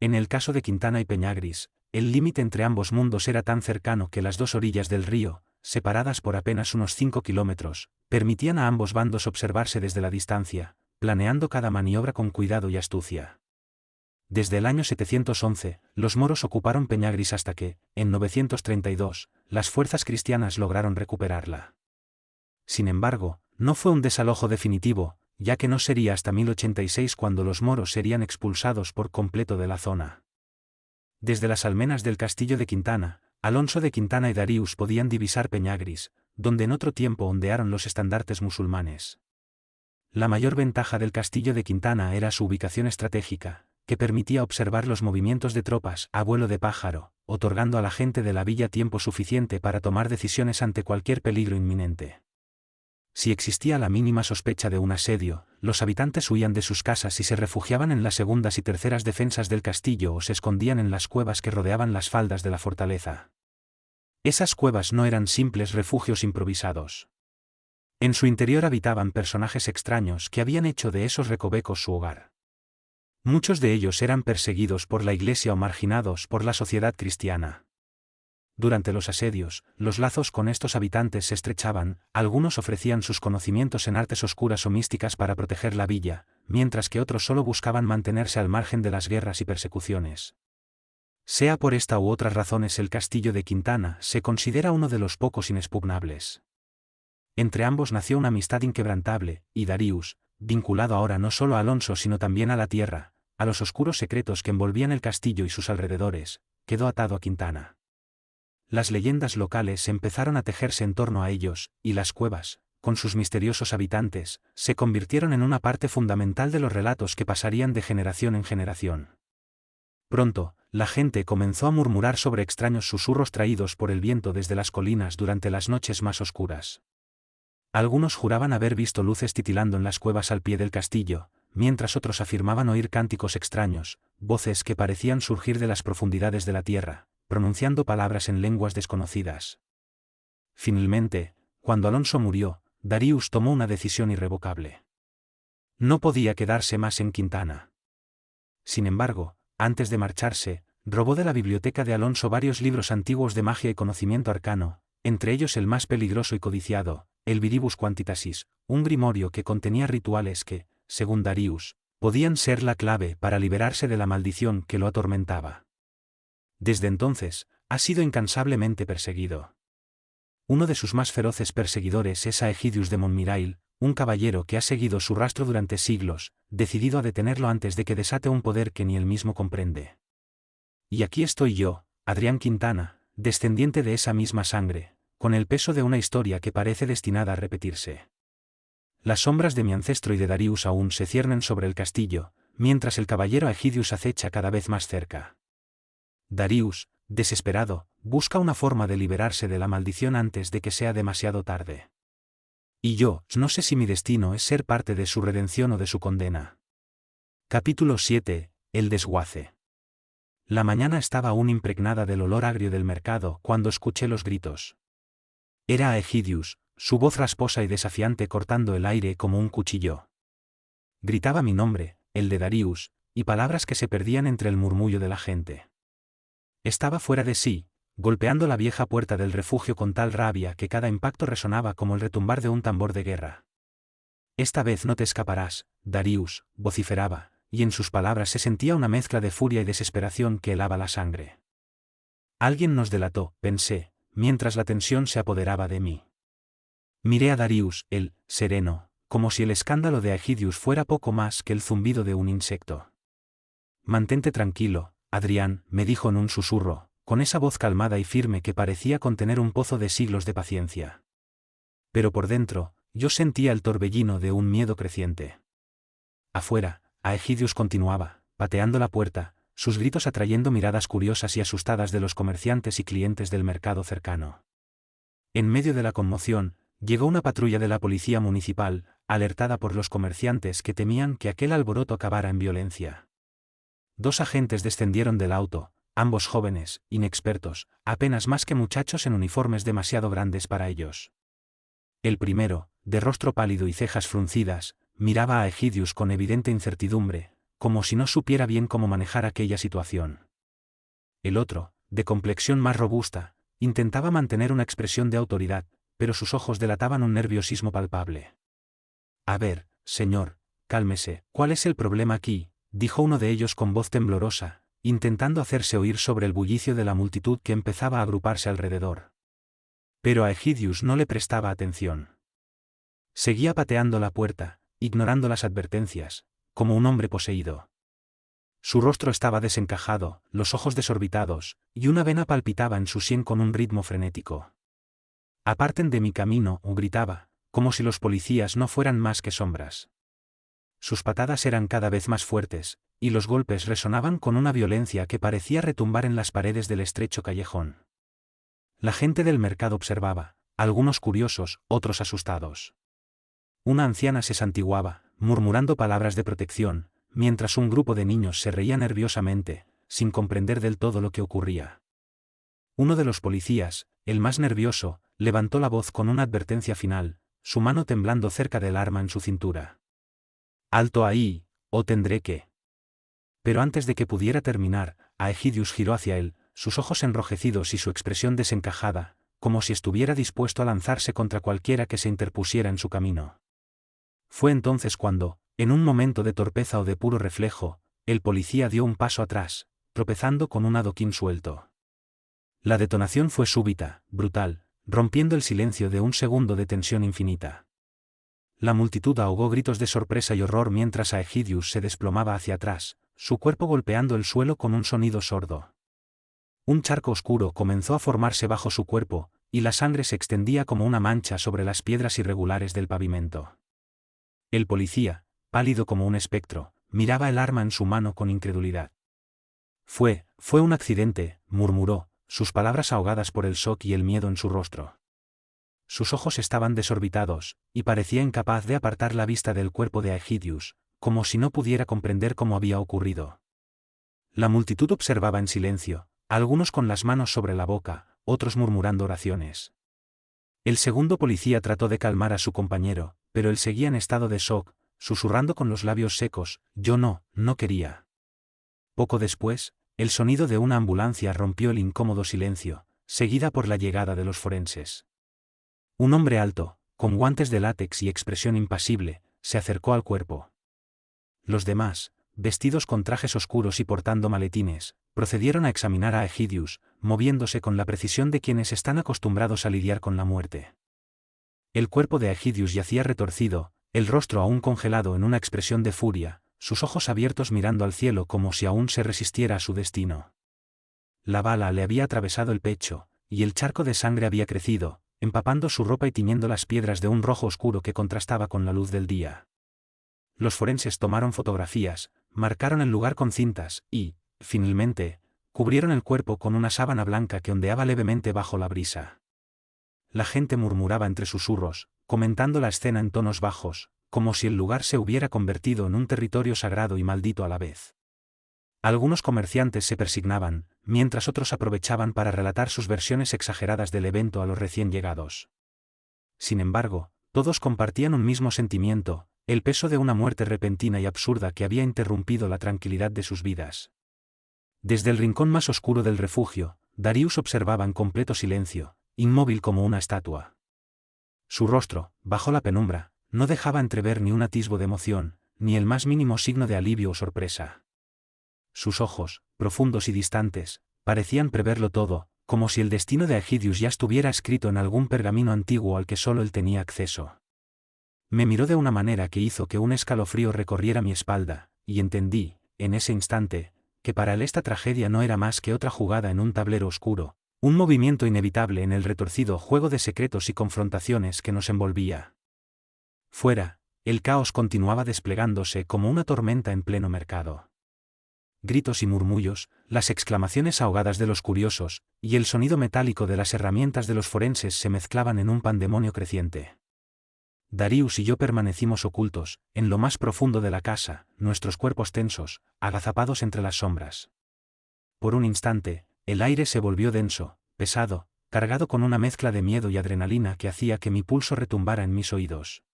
En el caso de Quintana y Peñagris, el límite entre ambos mundos era tan cercano que las dos orillas del río, separadas por apenas unos 5 kilómetros, permitían a ambos bandos observarse desde la distancia, planeando cada maniobra con cuidado y astucia. Desde el año 711, los moros ocuparon Peñagris hasta que, en 932, las fuerzas cristianas lograron recuperarla. Sin embargo, no fue un desalojo definitivo, ya que no sería hasta 1086 cuando los moros serían expulsados por completo de la zona. Desde las almenas del castillo de Quintana, Alonso de Quintana y Darius podían divisar Peñagris, donde en otro tiempo ondearon los estandartes musulmanes. La mayor ventaja del castillo de Quintana era su ubicación estratégica, que permitía observar los movimientos de tropas a vuelo de pájaro, otorgando a la gente de la villa tiempo suficiente para tomar decisiones ante cualquier peligro inminente. Si existía la mínima sospecha de un asedio, los habitantes huían de sus casas y se refugiaban en las segundas y terceras defensas del castillo o se escondían en las cuevas que rodeaban las faldas de la fortaleza. Esas cuevas no eran simples refugios improvisados. En su interior habitaban personajes extraños que habían hecho de esos recovecos su hogar. Muchos de ellos eran perseguidos por la Iglesia o marginados por la sociedad cristiana. Durante los asedios, los lazos con estos habitantes se estrechaban, algunos ofrecían sus conocimientos en artes oscuras o místicas para proteger la villa, mientras que otros solo buscaban mantenerse al margen de las guerras y persecuciones. Sea por esta u otras razones, el castillo de Quintana se considera uno de los pocos inexpugnables. Entre ambos nació una amistad inquebrantable, y Darius, vinculado ahora no solo a Alonso sino también a la tierra, a los oscuros secretos que envolvían el castillo y sus alrededores, quedó atado a Quintana. Las leyendas locales empezaron a tejerse en torno a ellos, y las cuevas, con sus misteriosos habitantes, se convirtieron en una parte fundamental de los relatos que pasarían de generación en generación. Pronto, la gente comenzó a murmurar sobre extraños susurros traídos por el viento desde las colinas durante las noches más oscuras. Algunos juraban haber visto luces titilando en las cuevas al pie del castillo, mientras otros afirmaban oír cánticos extraños, voces que parecían surgir de las profundidades de la tierra, pronunciando palabras en lenguas desconocidas. Finalmente, cuando Alonso murió, Darius tomó una decisión irrevocable. No podía quedarse más en Quintana. Sin embargo, antes de marcharse, robó de la biblioteca de Alonso varios libros antiguos de magia y conocimiento arcano, entre ellos el más peligroso y codiciado, el Viribus Quantitatis, un grimorio que contenía rituales que, según Darius, podían ser la clave para liberarse de la maldición que lo atormentaba. Desde entonces, ha sido incansablemente perseguido. Uno de sus más feroces perseguidores es Aegidius de Montmirail, un caballero que ha seguido su rastro durante siglos, decidido a detenerlo antes de que desate un poder que ni él mismo comprende. Y aquí estoy yo, Adrián Quintana, descendiente de esa misma sangre, con el peso de una historia que parece destinada a repetirse. Las sombras de mi ancestro y de Darius aún se ciernen sobre el castillo, mientras el caballero Aegidius acecha cada vez más cerca. Darius, desesperado, busca una forma de liberarse de la maldición antes de que sea demasiado tarde. Y yo, no sé si mi destino es ser parte de su redención o de su condena. Capítulo 7. El desguace. La mañana estaba aún impregnada del olor agrio del mercado cuando escuché los gritos. Era Aegidius, su voz rasposa y desafiante cortando el aire como un cuchillo. gritaba mi nombre, el de Darius, y palabras que se perdían entre el murmullo de la gente. Estaba fuera de sí, golpeando la vieja puerta del refugio con tal rabia que cada impacto resonaba como el retumbar de un tambor de guerra. Esta vez no te escaparás, Darius, vociferaba, y en sus palabras se sentía una mezcla de furia y desesperación que helaba la sangre. Alguien nos delató, pensé, mientras la tensión se apoderaba de mí. Miré a Darius, el sereno, como si el escándalo de Aegidius fuera poco más que el zumbido de un insecto. Mantente tranquilo, Adrián, me dijo en un susurro, con esa voz calmada y firme que parecía contener un pozo de siglos de paciencia. Pero por dentro, yo sentía el torbellino de un miedo creciente. Afuera, Aegidius continuaba, pateando la puerta, sus gritos atrayendo miradas curiosas y asustadas de los comerciantes y clientes del mercado cercano. En medio de la conmoción, llegó una patrulla de la policía municipal, alertada por los comerciantes que temían que aquel alboroto acabara en violencia. 2 agentes descendieron del auto, ambos jóvenes, inexpertos, apenas más que muchachos en uniformes demasiado grandes para ellos. El primero, de rostro pálido y cejas fruncidas, miraba a Aegidius con evidente incertidumbre, como si no supiera bien cómo manejar aquella situación. El otro, de complexión más robusta, intentaba mantener una expresión de autoridad, pero sus ojos delataban un nerviosismo palpable. A ver, señor, cálmese, ¿cuál es el problema aquí?, dijo uno de ellos con voz temblorosa, intentando hacerse oír sobre el bullicio de la multitud que empezaba a agruparse alrededor. Pero a Aegidius no le prestaba atención. Seguía pateando la puerta, ignorando las advertencias, como un hombre poseído. Su rostro estaba desencajado, los ojos desorbitados, y una vena palpitaba en su sien con un ritmo frenético. «Aparten de mi camino», gritaba, como si los policías no fueran más que sombras. Sus patadas eran cada vez más fuertes, y los golpes resonaban con una violencia que parecía retumbar en las paredes del estrecho callejón. La gente del mercado observaba, algunos curiosos, otros asustados. Una anciana se santiguaba, murmurando palabras de protección, mientras un grupo de niños se reía nerviosamente, sin comprender del todo lo que ocurría. Uno de los policías, el más nervioso, levantó la voz con una advertencia final, su mano temblando cerca del arma en su cintura. «Alto ahí, o tendré que». Pero antes de que pudiera terminar, Aegidius giró hacia él, sus ojos enrojecidos y su expresión desencajada, como si estuviera dispuesto a lanzarse contra cualquiera que se interpusiera en su camino. Fue entonces cuando, en un momento de torpeza o de puro reflejo, el policía dio un paso atrás, tropezando con un adoquín suelto. La detonación fue súbita, brutal, rompiendo el silencio de un segundo de tensión infinita. La multitud ahogó gritos de sorpresa y horror mientras Aegidius se desplomaba hacia atrás, su cuerpo golpeando el suelo con un sonido sordo. Un charco oscuro comenzó a formarse bajo su cuerpo, y la sangre se extendía como una mancha sobre las piedras irregulares del pavimento. El policía, pálido como un espectro, miraba el arma en su mano con incredulidad. Fue un accidente», murmuró, sus palabras ahogadas por el shock y el miedo en su rostro. Sus ojos estaban desorbitados, y parecía incapaz de apartar la vista del cuerpo de Aegidius, como si no pudiera comprender cómo había ocurrido. La multitud observaba en silencio, algunos con las manos sobre la boca, otros murmurando oraciones. El segundo policía trató de calmar a su compañero, pero él seguía en estado de shock, susurrando con los labios secos, «Yo no quería». Poco después, el sonido de una ambulancia rompió el incómodo silencio, seguida por la llegada de los forenses. Un hombre alto, con guantes de látex y expresión impasible, se acercó al cuerpo. Los demás, vestidos con trajes oscuros y portando maletines, procedieron a examinar a Aegidius, moviéndose con la precisión de quienes están acostumbrados a lidiar con la muerte. El cuerpo de Aegidius yacía retorcido, el rostro aún congelado en una expresión de furia, sus ojos abiertos mirando al cielo como si aún se resistiera a su destino. La bala le había atravesado el pecho, y el charco de sangre había crecido, empapando su ropa y tiñendo las piedras de un rojo oscuro que contrastaba con la luz del día. Los forenses tomaron fotografías, marcaron el lugar con cintas y, finalmente, cubrieron el cuerpo con una sábana blanca que ondeaba levemente bajo la brisa. La gente murmuraba entre susurros, comentando la escena en tonos bajos, como si el lugar se hubiera convertido en un territorio sagrado y maldito a la vez. Algunos comerciantes se persignaban, mientras otros aprovechaban para relatar sus versiones exageradas del evento a los recién llegados. Sin embargo, todos compartían un mismo sentimiento, el peso de una muerte repentina y absurda que había interrumpido la tranquilidad de sus vidas. Desde el rincón más oscuro del refugio, Darius observaba en completo silencio, inmóvil como una estatua. Su rostro, bajo la penumbra, no dejaba entrever ni un atisbo de emoción, ni el más mínimo signo de alivio o sorpresa. Sus ojos, profundos y distantes, parecían preverlo todo, como si el destino de Aegidius ya estuviera escrito en algún pergamino antiguo al que solo él tenía acceso. Me miró de una manera que hizo que un escalofrío recorriera mi espalda, y entendí, en ese instante, que para él esta tragedia no era más que otra jugada en un tablero oscuro, un movimiento inevitable en el retorcido juego de secretos y confrontaciones que nos envolvía. Fuera, el caos continuaba desplegándose como una tormenta en pleno mercado. Gritos y murmullos, las exclamaciones ahogadas de los curiosos, y el sonido metálico de las herramientas de los forenses se mezclaban en un pandemonio creciente. Darius y yo permanecimos ocultos, en lo más profundo de la casa, nuestros cuerpos tensos, agazapados entre las sombras. Por un instante, el aire se volvió denso, pesado, cargado con una mezcla de miedo y adrenalina que hacía que mi pulso retumbara en mis oídos.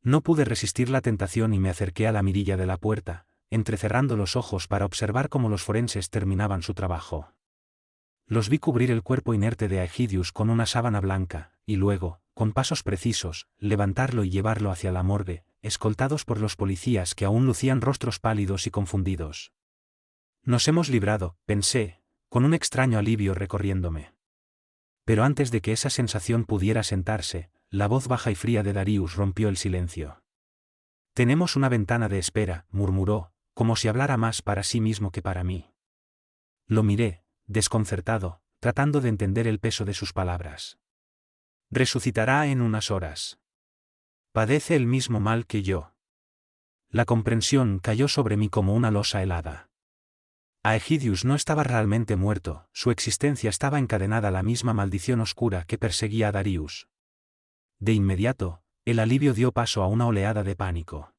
No pude resistir la tentación y me acerqué a la mirilla de la puerta, entrecerrando los ojos para observar cómo los forenses terminaban su trabajo. Los vi cubrir el cuerpo inerte de Aegidius con una sábana blanca, y luego, con pasos precisos, levantarlo y llevarlo hacia la morgue, escoltados por los policías que aún lucían rostros pálidos y confundidos. Nos hemos librado, pensé, con un extraño alivio recorriéndome. Pero antes de que esa sensación pudiera sentarse, la voz baja y fría de Darius rompió el silencio. «Tenemos una ventana de espera», murmuró, como si hablara más para sí mismo que para mí. Lo miré, desconcertado, tratando de entender el peso de sus palabras. «Resucitará en unas horas. Padece el mismo mal que yo». La comprensión cayó sobre mí como una losa helada. Aegidius no estaba realmente muerto, su existencia estaba encadenada a la misma maldición oscura que perseguía a Darius. De inmediato, el alivio dio paso a una oleada de pánico.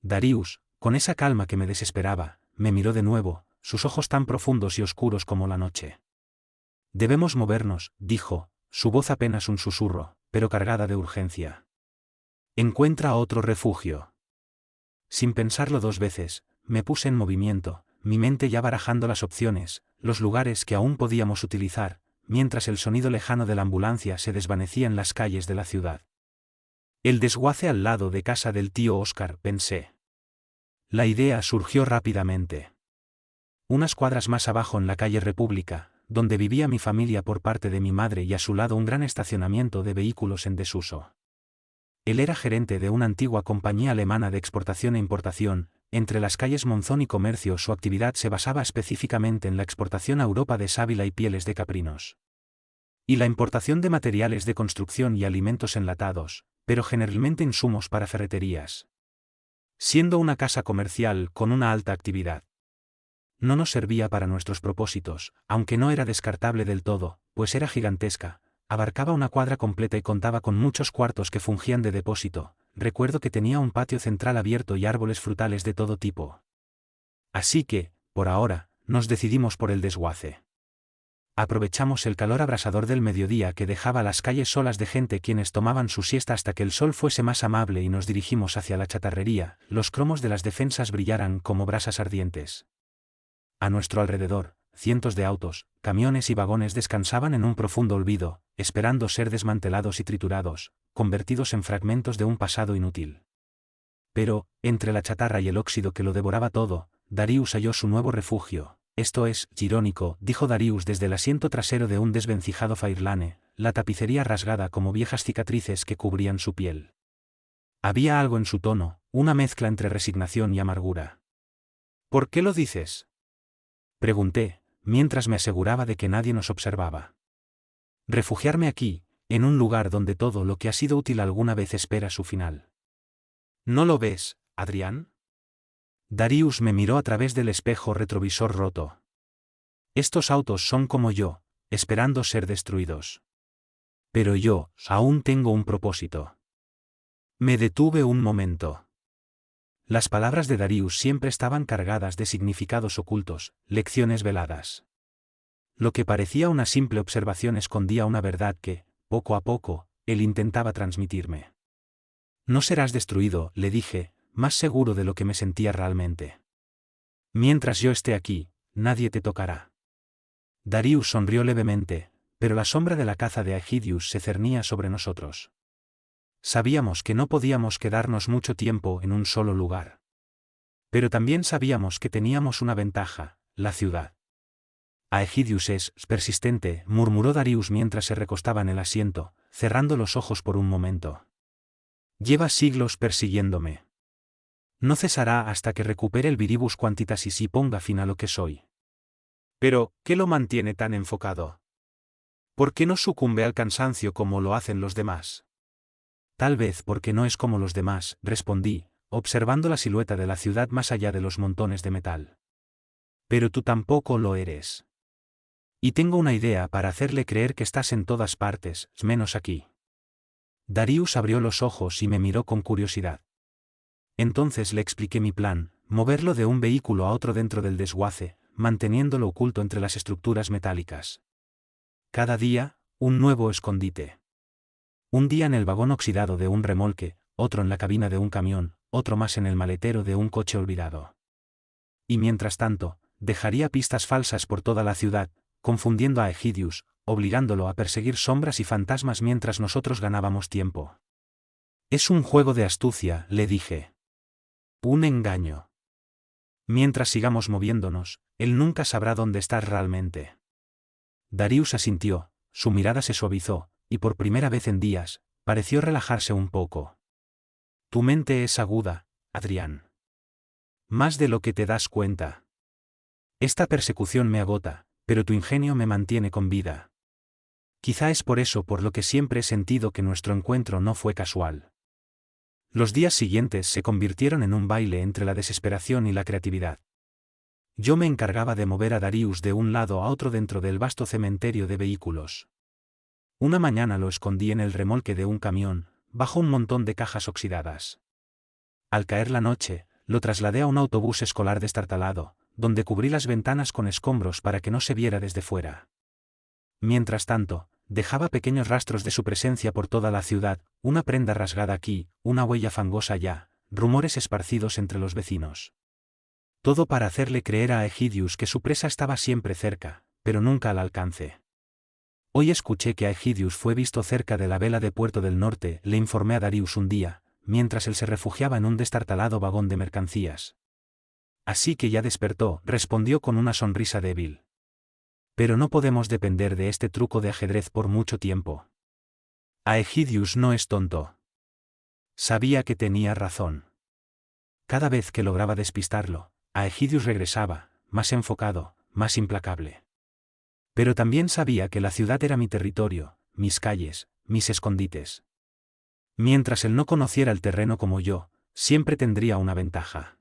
Darius, con esa calma que me desesperaba, me miró de nuevo, sus ojos tan profundos y oscuros como la noche. «Debemos movernos», dijo, su voz apenas un susurro, pero cargada de urgencia. «Encuentra otro refugio». Sin pensarlo dos veces, me puse en movimiento, mi mente ya barajando las opciones, los lugares que aún podíamos utilizar, mientras el sonido lejano de la ambulancia se desvanecía en las calles de la ciudad. «El desguace al lado de casa del tío Oscar», pensé. La idea surgió rápidamente. Unas cuadras más abajo en la calle República, donde vivía mi familia por parte de mi madre y a su lado un gran estacionamiento de vehículos en desuso. Él era gerente de una antigua compañía alemana de exportación e importación. Entre las calles Monzón y Comercio su actividad se basaba específicamente en la exportación a Europa de sábila y pieles de caprinos. Y la importación de materiales de construcción y alimentos enlatados, pero generalmente insumos para ferreterías. Siendo una casa comercial con una alta actividad. No nos servía para nuestros propósitos, aunque no era descartable del todo, pues era gigantesca, abarcaba una cuadra completa y contaba con muchos cuartos que fungían de depósito. Recuerdo que tenía un patio central abierto y árboles frutales de todo tipo. Así que, por ahora, nos decidimos por el desguace. Aprovechamos el calor abrasador del mediodía que dejaba las calles solas de gente quienes tomaban su siesta hasta que el sol fuese más amable y nos dirigimos hacia la chatarrería, los cromos de las defensas brillaran como brasas ardientes. A nuestro alrededor, cientos de autos, camiones y vagones descansaban en un profundo olvido, esperando ser desmantelados y triturados, convertidos en fragmentos de un pasado inútil. Pero, entre la chatarra y el óxido que lo devoraba todo, Darius halló su nuevo refugio. «Esto es irónico», dijo Darius desde el asiento trasero de un desvencijado Fairlane, la tapicería rasgada como viejas cicatrices que cubrían su piel. Había algo en su tono, una mezcla entre resignación y amargura. «¿Por qué lo dices?», pregunté, mientras me aseguraba de que nadie nos observaba. «Refugiarme aquí, en un lugar donde todo lo que ha sido útil alguna vez espera su final». «¿No lo ves, Adrián?». Darius me miró a través del espejo retrovisor roto. «Estos autos son como yo, esperando ser destruidos. Pero yo, aún tengo un propósito». Me detuve un momento. Las palabras de Darius siempre estaban cargadas de significados ocultos, lecciones veladas. Lo que parecía una simple observación escondía una verdad que, poco a poco, él intentaba transmitirme. No serás destruido, le dije, más seguro de lo que me sentía realmente. Mientras yo esté aquí, nadie te tocará. Darius sonrió levemente, pero la sombra de la caza de Aegidius se cernía sobre nosotros. Sabíamos que no podíamos quedarnos mucho tiempo en un solo lugar. Pero también sabíamos que teníamos una ventaja, la ciudad. Aegidius es persistente, murmuró Darius mientras se recostaba en el asiento, cerrando los ojos por un momento. Lleva siglos persiguiéndome. No cesará hasta que recupere el Viribus Quantitatis y ponga fin a lo que soy. Pero, ¿qué lo mantiene tan enfocado? ¿Por qué no sucumbe al cansancio como lo hacen los demás? Tal vez porque no es como los demás, respondí, observando la silueta de la ciudad más allá de los montones de metal. Pero tú tampoco lo eres. Y tengo una idea para hacerle creer que estás en todas partes, menos aquí. Darius abrió los ojos y me miró con curiosidad. Entonces le expliqué mi plan, moverlo de un vehículo a otro dentro del desguace, manteniéndolo oculto entre las estructuras metálicas. Cada día, un nuevo escondite. Un día en el vagón oxidado de un remolque, otro en la cabina de un camión, otro más en el maletero de un coche olvidado. Y mientras tanto, dejaría pistas falsas por toda la ciudad, confundiendo a Aegidius, obligándolo a perseguir sombras y fantasmas mientras nosotros ganábamos tiempo. Es un juego de astucia, le dije. Un engaño. Mientras sigamos moviéndonos, él nunca sabrá dónde estás realmente. Darius asintió, su mirada se suavizó, y por primera vez en días, pareció relajarse un poco. Tu mente es aguda, Adrián. Más de lo que te das cuenta. Esta persecución me agota, pero tu ingenio me mantiene con vida. Quizá es por eso por lo que siempre he sentido que nuestro encuentro no fue casual. Los días siguientes se convirtieron en un baile entre la desesperación y la creatividad. Yo me encargaba de mover a Darius de un lado a otro dentro del vasto cementerio de vehículos. Una mañana lo escondí en el remolque de un camión, bajo un montón de cajas oxidadas. Al caer la noche, lo trasladé a un autobús escolar destartalado, donde cubrí las ventanas con escombros para que no se viera desde fuera. Mientras tanto, dejaba pequeños rastros de su presencia por toda la ciudad, una prenda rasgada aquí, una huella fangosa allá, rumores esparcidos entre los vecinos. Todo para hacerle creer a Aegidius que su presa estaba siempre cerca, pero nunca al alcance. Hoy escuché que Aegidius fue visto cerca de la vela de Puerto del Norte, le informé a Darius un día, mientras él se refugiaba en un destartalado vagón de mercancías. Así que ya despertó, respondió con una sonrisa débil. Pero no podemos depender de este truco de ajedrez por mucho tiempo. Aegidius no es tonto. Sabía que tenía razón. Cada vez que lograba despistarlo, Aegidius regresaba, más enfocado, más implacable. Pero también sabía que la ciudad era mi territorio, mis calles, mis escondites. Mientras él no conociera el terreno como yo, siempre tendría una ventaja.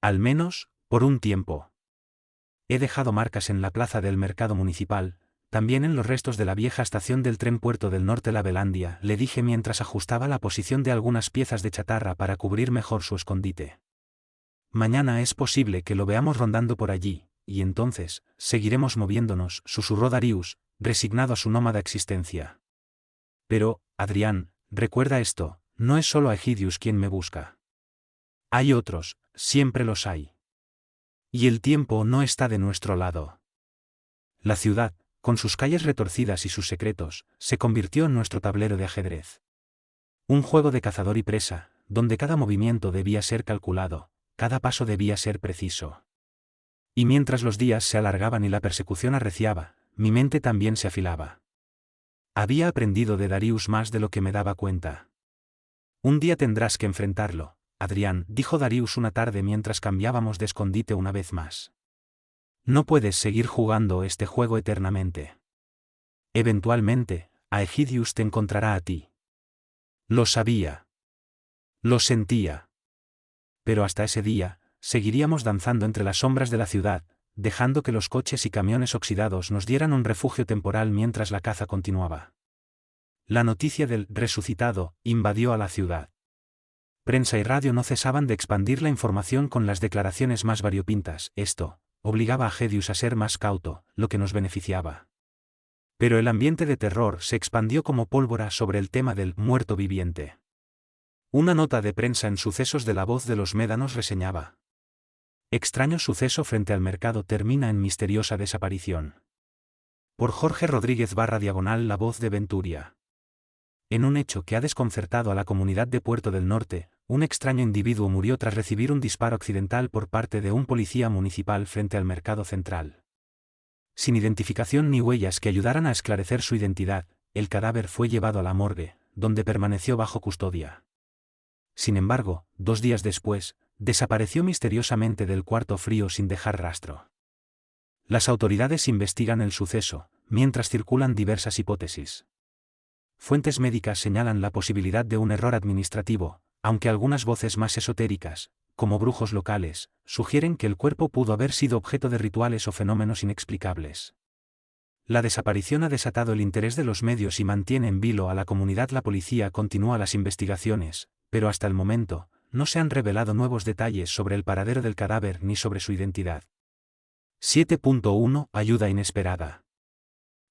Al menos, por un tiempo. He dejado marcas en la plaza del mercado municipal, también en los restos de la vieja estación del tren Puerto del Norte La Belandia, le dije mientras ajustaba la posición de algunas piezas de chatarra para cubrir mejor su escondite. Mañana es posible que lo veamos rondando por allí, y entonces, seguiremos moviéndonos, susurró Darius, resignado a su nómada existencia. Pero, Adrián, recuerda esto, no es solo Aegidius quien me busca. Hay otros, siempre los hay. Y el tiempo no está de nuestro lado. La ciudad, con sus calles retorcidas y sus secretos, se convirtió en nuestro tablero de ajedrez. Un juego de cazador y presa, donde cada movimiento debía ser calculado, cada paso debía ser preciso. Y mientras los días se alargaban y la persecución arreciaba, mi mente también se afilaba. Había aprendido de Darius más de lo que me daba cuenta. Un día tendrás que enfrentarlo, Adrián, dijo Darius una tarde mientras cambiábamos de escondite una vez más. No puedes seguir jugando este juego eternamente. Eventualmente, Aegidius te encontrará a ti. Lo sabía. Lo sentía. Pero hasta ese día, seguiríamos danzando entre las sombras de la ciudad, dejando que los coches y camiones oxidados nos dieran un refugio temporal mientras la caza continuaba. La noticia del resucitado invadió a la ciudad. Prensa y radio no cesaban de expandir la información con las declaraciones más variopintas. Esto obligaba a Aegidius a ser más cauto, lo que nos beneficiaba. Pero el ambiente de terror se expandió como pólvora sobre el tema del muerto viviente. Una nota de prensa en Sucesos de La Voz de los Médanos reseñaba: extraño suceso frente al mercado termina en misteriosa desaparición. Por Jorge Rodríguez /diagonal La Voz de Venturia. En un hecho que ha desconcertado a la comunidad de Puerto del Norte, un extraño individuo murió tras recibir un disparo accidental por parte de un policía municipal frente al mercado central. Sin identificación ni huellas que ayudaran a esclarecer su identidad, el cadáver fue llevado a la morgue, donde permaneció bajo custodia. Sin embargo, 2 días después, desapareció misteriosamente del cuarto frío sin dejar rastro. Las autoridades investigan el suceso, mientras circulan diversas hipótesis. Fuentes médicas señalan la posibilidad de un error administrativo, aunque algunas voces más esotéricas, como brujos locales, sugieren que el cuerpo pudo haber sido objeto de rituales o fenómenos inexplicables. La desaparición ha desatado el interés de los medios y mantiene en vilo a la comunidad. La policía continúa las investigaciones, pero hasta el momento, no se han revelado nuevos detalles sobre el paradero del cadáver ni sobre su identidad. 7.1 Ayuda inesperada.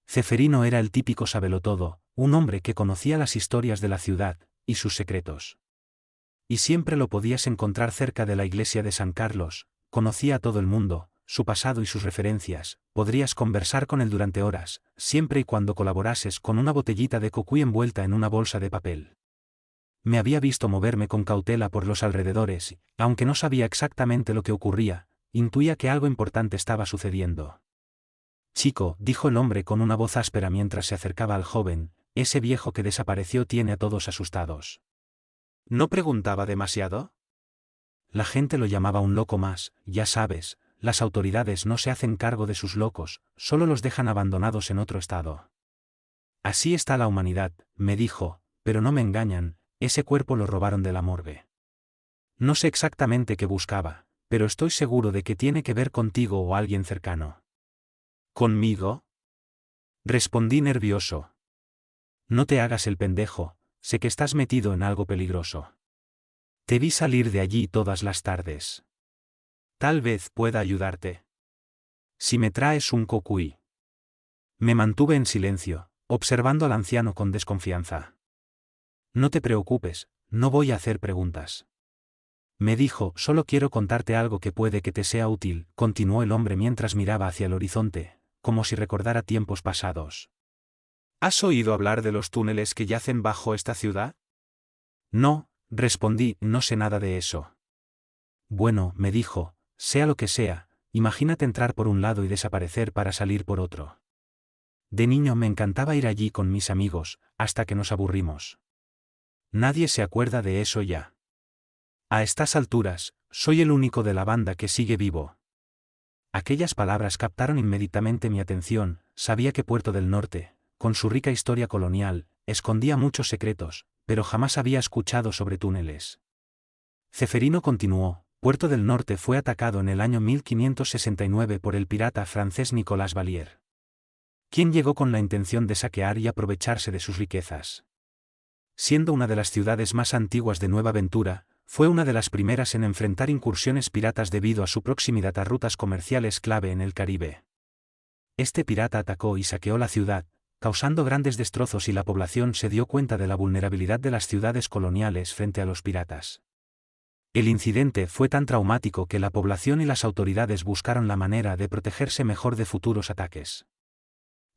Ceferino era el típico sabelotodo, un hombre que conocía las historias de la ciudad, y sus secretos. Y siempre lo podías encontrar cerca de la iglesia de San Carlos, conocía a todo el mundo, su pasado y sus referencias, podrías conversar con él durante horas, siempre y cuando colaborases con una botellita de cocuy envuelta en una bolsa de papel. Me había visto moverme con cautela por los alrededores y, aunque no sabía exactamente lo que ocurría, intuía que algo importante estaba sucediendo. Chico, dijo el hombre con una voz áspera mientras se acercaba al joven, ese viejo que desapareció tiene a todos asustados. ¿No preguntaba demasiado? La gente lo llamaba un loco más, ya sabes, las autoridades no se hacen cargo de sus locos, solo los dejan abandonados en otro estado. Así está la humanidad, me dijo, pero no me engañan, ese cuerpo lo robaron de la morgue. No sé exactamente qué buscaba, pero estoy seguro de que tiene que ver contigo o alguien cercano. ¿Conmigo? Respondí nervioso. No te hagas el pendejo, sé que estás metido en algo peligroso. Te vi salir de allí todas las tardes. Tal vez pueda ayudarte. Si me traes un cocuy. Me mantuve en silencio, observando al anciano con desconfianza. No te preocupes, no voy a hacer preguntas. Me dijo, solo quiero contarte algo que puede que te sea útil, continuó el hombre mientras miraba hacia el horizonte, como si recordara tiempos pasados. ¿Has oído hablar de los túneles que yacen bajo esta ciudad? No, respondí, no sé nada de eso. Bueno, me dijo, sea lo que sea, imagínate entrar por un lado y desaparecer para salir por otro. De niño me encantaba ir allí con mis amigos, hasta que nos aburrimos. Nadie se acuerda de eso ya. A estas alturas, soy el único de la banda que sigue vivo. Aquellas palabras captaron inmediatamente mi atención, sabía que Puerto del Norte, con su rica historia colonial, escondía muchos secretos, pero jamás había escuchado sobre túneles. Ceferino continuó, Puerto del Norte fue atacado en el año 1569 por el pirata francés Nicolas Valier, quien llegó con la intención de saquear y aprovecharse de sus riquezas. Siendo una de las ciudades más antiguas de Nueva Ventura, fue una de las primeras en enfrentar incursiones piratas debido a su proximidad a rutas comerciales clave en el Caribe. Este pirata atacó y saqueó la ciudad, causando grandes destrozos y la población se dio cuenta de la vulnerabilidad de las ciudades coloniales frente a los piratas. El incidente fue tan traumático que la población y las autoridades buscaron la manera de protegerse mejor de futuros ataques.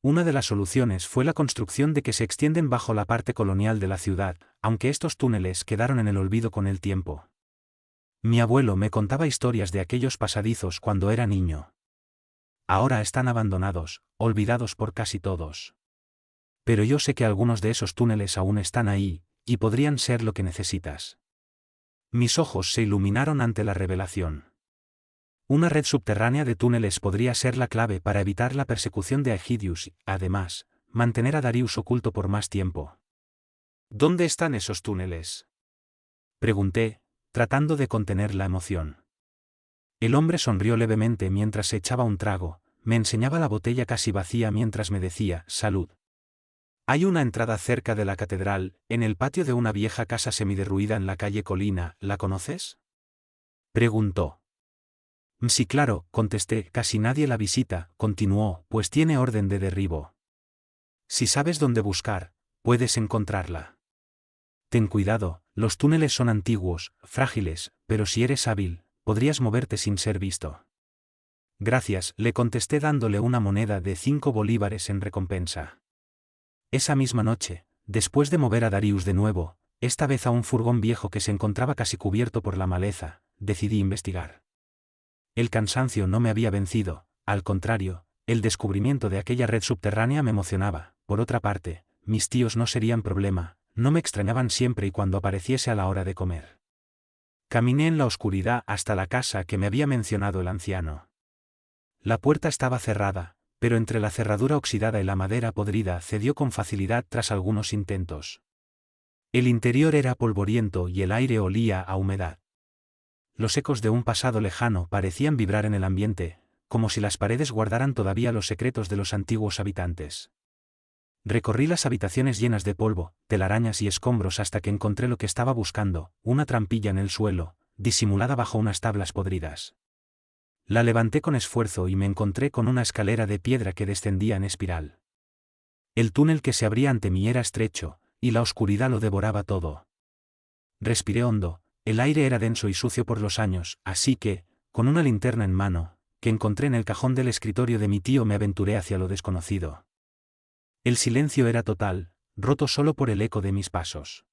Una de las soluciones fue la construcción de que se extienden bajo la parte colonial de la ciudad, aunque estos túneles quedaron en el olvido con el tiempo. Mi abuelo me contaba historias de aquellos pasadizos cuando era niño. Ahora están abandonados, olvidados por casi todos. Pero yo sé que algunos de esos túneles aún están ahí, y podrían ser lo que necesitas. Mis ojos se iluminaron ante la revelación. Una red subterránea de túneles podría ser la clave para evitar la persecución de Aegidius y, además, mantener a Darius oculto por más tiempo. ¿Dónde están esos túneles?, pregunté, tratando de contener la emoción. El hombre sonrió levemente mientras se echaba un trago, me enseñaba la botella casi vacía mientras me decía, salud. Hay una entrada cerca de la catedral, en el patio de una vieja casa semiderruida en la calle Colina, ¿la conoces?, preguntó. Sí, claro, contesté, casi nadie la visita, continuó, pues tiene orden de derribo. Si sabes dónde buscar, puedes encontrarla. Ten cuidado, los túneles son antiguos, frágiles, pero si eres hábil, podrías moverte sin ser visto. Gracias, le contesté dándole una moneda de 5 bolívares en recompensa. Esa misma noche, después de mover a Darius de nuevo, esta vez a un furgón viejo que se encontraba casi cubierto por la maleza, decidí investigar. El cansancio no me había vencido, al contrario, el descubrimiento de aquella red subterránea me emocionaba. Por otra parte, mis tíos no serían problema, no me extrañaban siempre y cuando apareciese a la hora de comer. Caminé en la oscuridad hasta la casa que me había mencionado el anciano. La puerta estaba cerrada, pero entre la cerradura oxidada y la madera podrida cedió con facilidad tras algunos intentos. El interior era polvoriento y el aire olía a humedad. Los ecos de un pasado lejano parecían vibrar en el ambiente, como si las paredes guardaran todavía los secretos de los antiguos habitantes. Recorrí las habitaciones llenas de polvo, telarañas y escombros hasta que encontré lo que estaba buscando, una trampilla en el suelo, disimulada bajo unas tablas podridas. La levanté con esfuerzo y me encontré con una escalera de piedra que descendía en espiral. El túnel que se abría ante mí era estrecho, y la oscuridad lo devoraba todo. Respiré hondo, el aire era denso y sucio por los años, así que, con una linterna en mano, que encontré en el cajón del escritorio de mi tío, me aventuré hacia lo desconocido. El silencio era total, roto solo por el eco de mis pasos.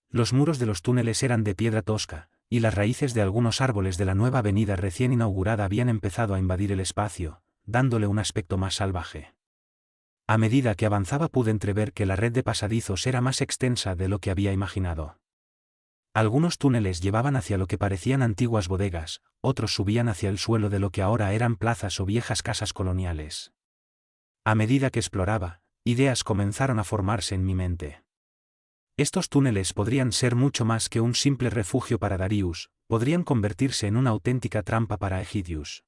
Los muros de los túneles eran de piedra tosca, y las raíces de algunos árboles de la nueva avenida recién inaugurada habían empezado a invadir el espacio, dándole un aspecto más salvaje. A medida que avanzaba pude entrever que la red de pasadizos era más extensa de lo que había imaginado. Algunos túneles llevaban hacia lo que parecían antiguas bodegas, otros subían hacia el suelo de lo que ahora eran plazas o viejas casas coloniales. A medida que exploraba, ideas comenzaron a formarse en mi mente. Estos túneles podrían ser mucho más que un simple refugio para Darius, podrían convertirse en una auténtica trampa para Egidius.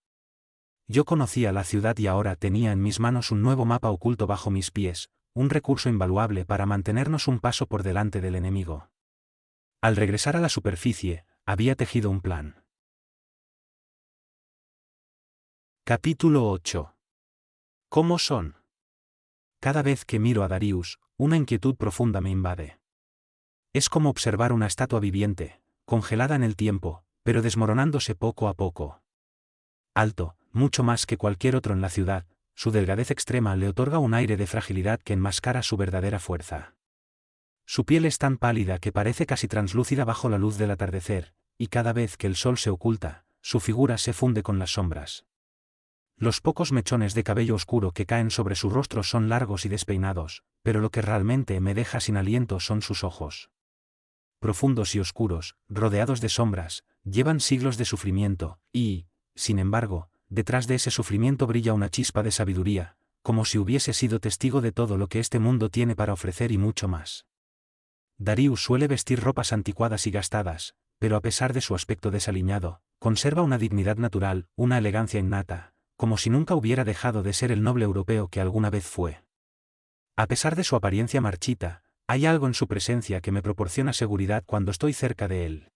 Yo conocía la ciudad y ahora tenía en mis manos un nuevo mapa oculto bajo mis pies, un recurso invaluable para mantenernos un paso por delante del enemigo. Al regresar a la superficie, había tejido un plan. Capítulo 8. ¿Cómo son? Cada vez que miro a Darius, una inquietud profunda me invade. Es como observar una estatua viviente, congelada en el tiempo, pero desmoronándose poco a poco. Alto, mucho más que cualquier otro en la ciudad, su delgadez extrema le otorga un aire de fragilidad que enmascara su verdadera fuerza. Su piel es tan pálida que parece casi translúcida bajo la luz del atardecer, y cada vez que el sol se oculta, su figura se funde con las sombras. Los pocos mechones de cabello oscuro que caen sobre su rostro son largos y despeinados, pero lo que realmente me deja sin aliento son sus ojos. Profundos y oscuros, rodeados de sombras, llevan siglos de sufrimiento, y, sin embargo, detrás de ese sufrimiento brilla una chispa de sabiduría, como si hubiese sido testigo de todo lo que este mundo tiene para ofrecer y mucho más. Darius suele vestir ropas anticuadas y gastadas, pero a pesar de su aspecto desaliñado, conserva una dignidad natural, una elegancia innata, como si nunca hubiera dejado de ser el noble europeo que alguna vez fue. A pesar de su apariencia marchita, hay algo en su presencia que me proporciona seguridad cuando estoy cerca de él.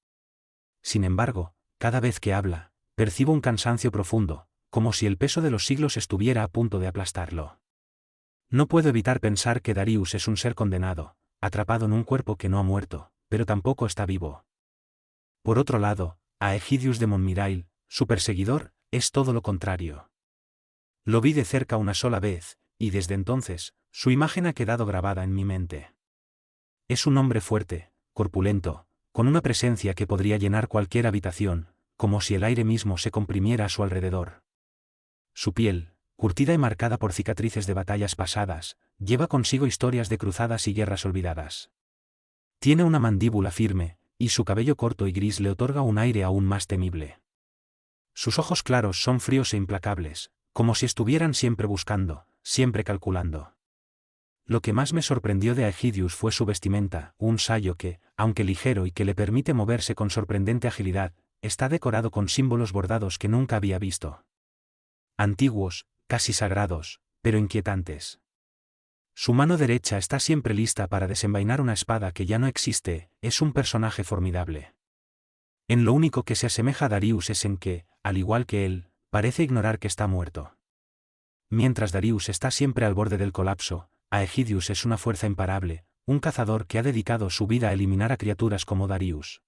Sin embargo, cada vez que habla, percibo un cansancio profundo, como si el peso de los siglos estuviera a punto de aplastarlo. No puedo evitar pensar que Darius es un ser condenado, atrapado en un cuerpo que no ha muerto, pero tampoco está vivo. Por otro lado, a Egidius de Montmirail, su perseguidor, es todo lo contrario. Lo vi de cerca una sola vez, y desde entonces, su imagen ha quedado grabada en mi mente. Es un hombre fuerte, corpulento, con una presencia que podría llenar cualquier habitación, como si el aire mismo se comprimiera a su alrededor. Su piel, curtida y marcada por cicatrices de batallas pasadas, lleva consigo historias de cruzadas y guerras olvidadas. Tiene una mandíbula firme, y su cabello corto y gris le otorga un aire aún más temible. Sus ojos claros son fríos e implacables, como si estuvieran siempre buscando, siempre calculando. Lo que más me sorprendió de Egidius fue su vestimenta, un sayo que, aunque ligero y que le permite moverse con sorprendente agilidad, está decorado con símbolos bordados que nunca había visto. Antiguos, casi sagrados, pero inquietantes. Su mano derecha está siempre lista para desenvainar una espada que ya no existe, es un personaje formidable. En lo único que se asemeja a Darius es en que, al igual que él, parece ignorar que está muerto. Mientras Darius está siempre al borde del colapso, Aegidius es una fuerza imparable, Un cazador que ha dedicado su vida a eliminar a criaturas como Darius.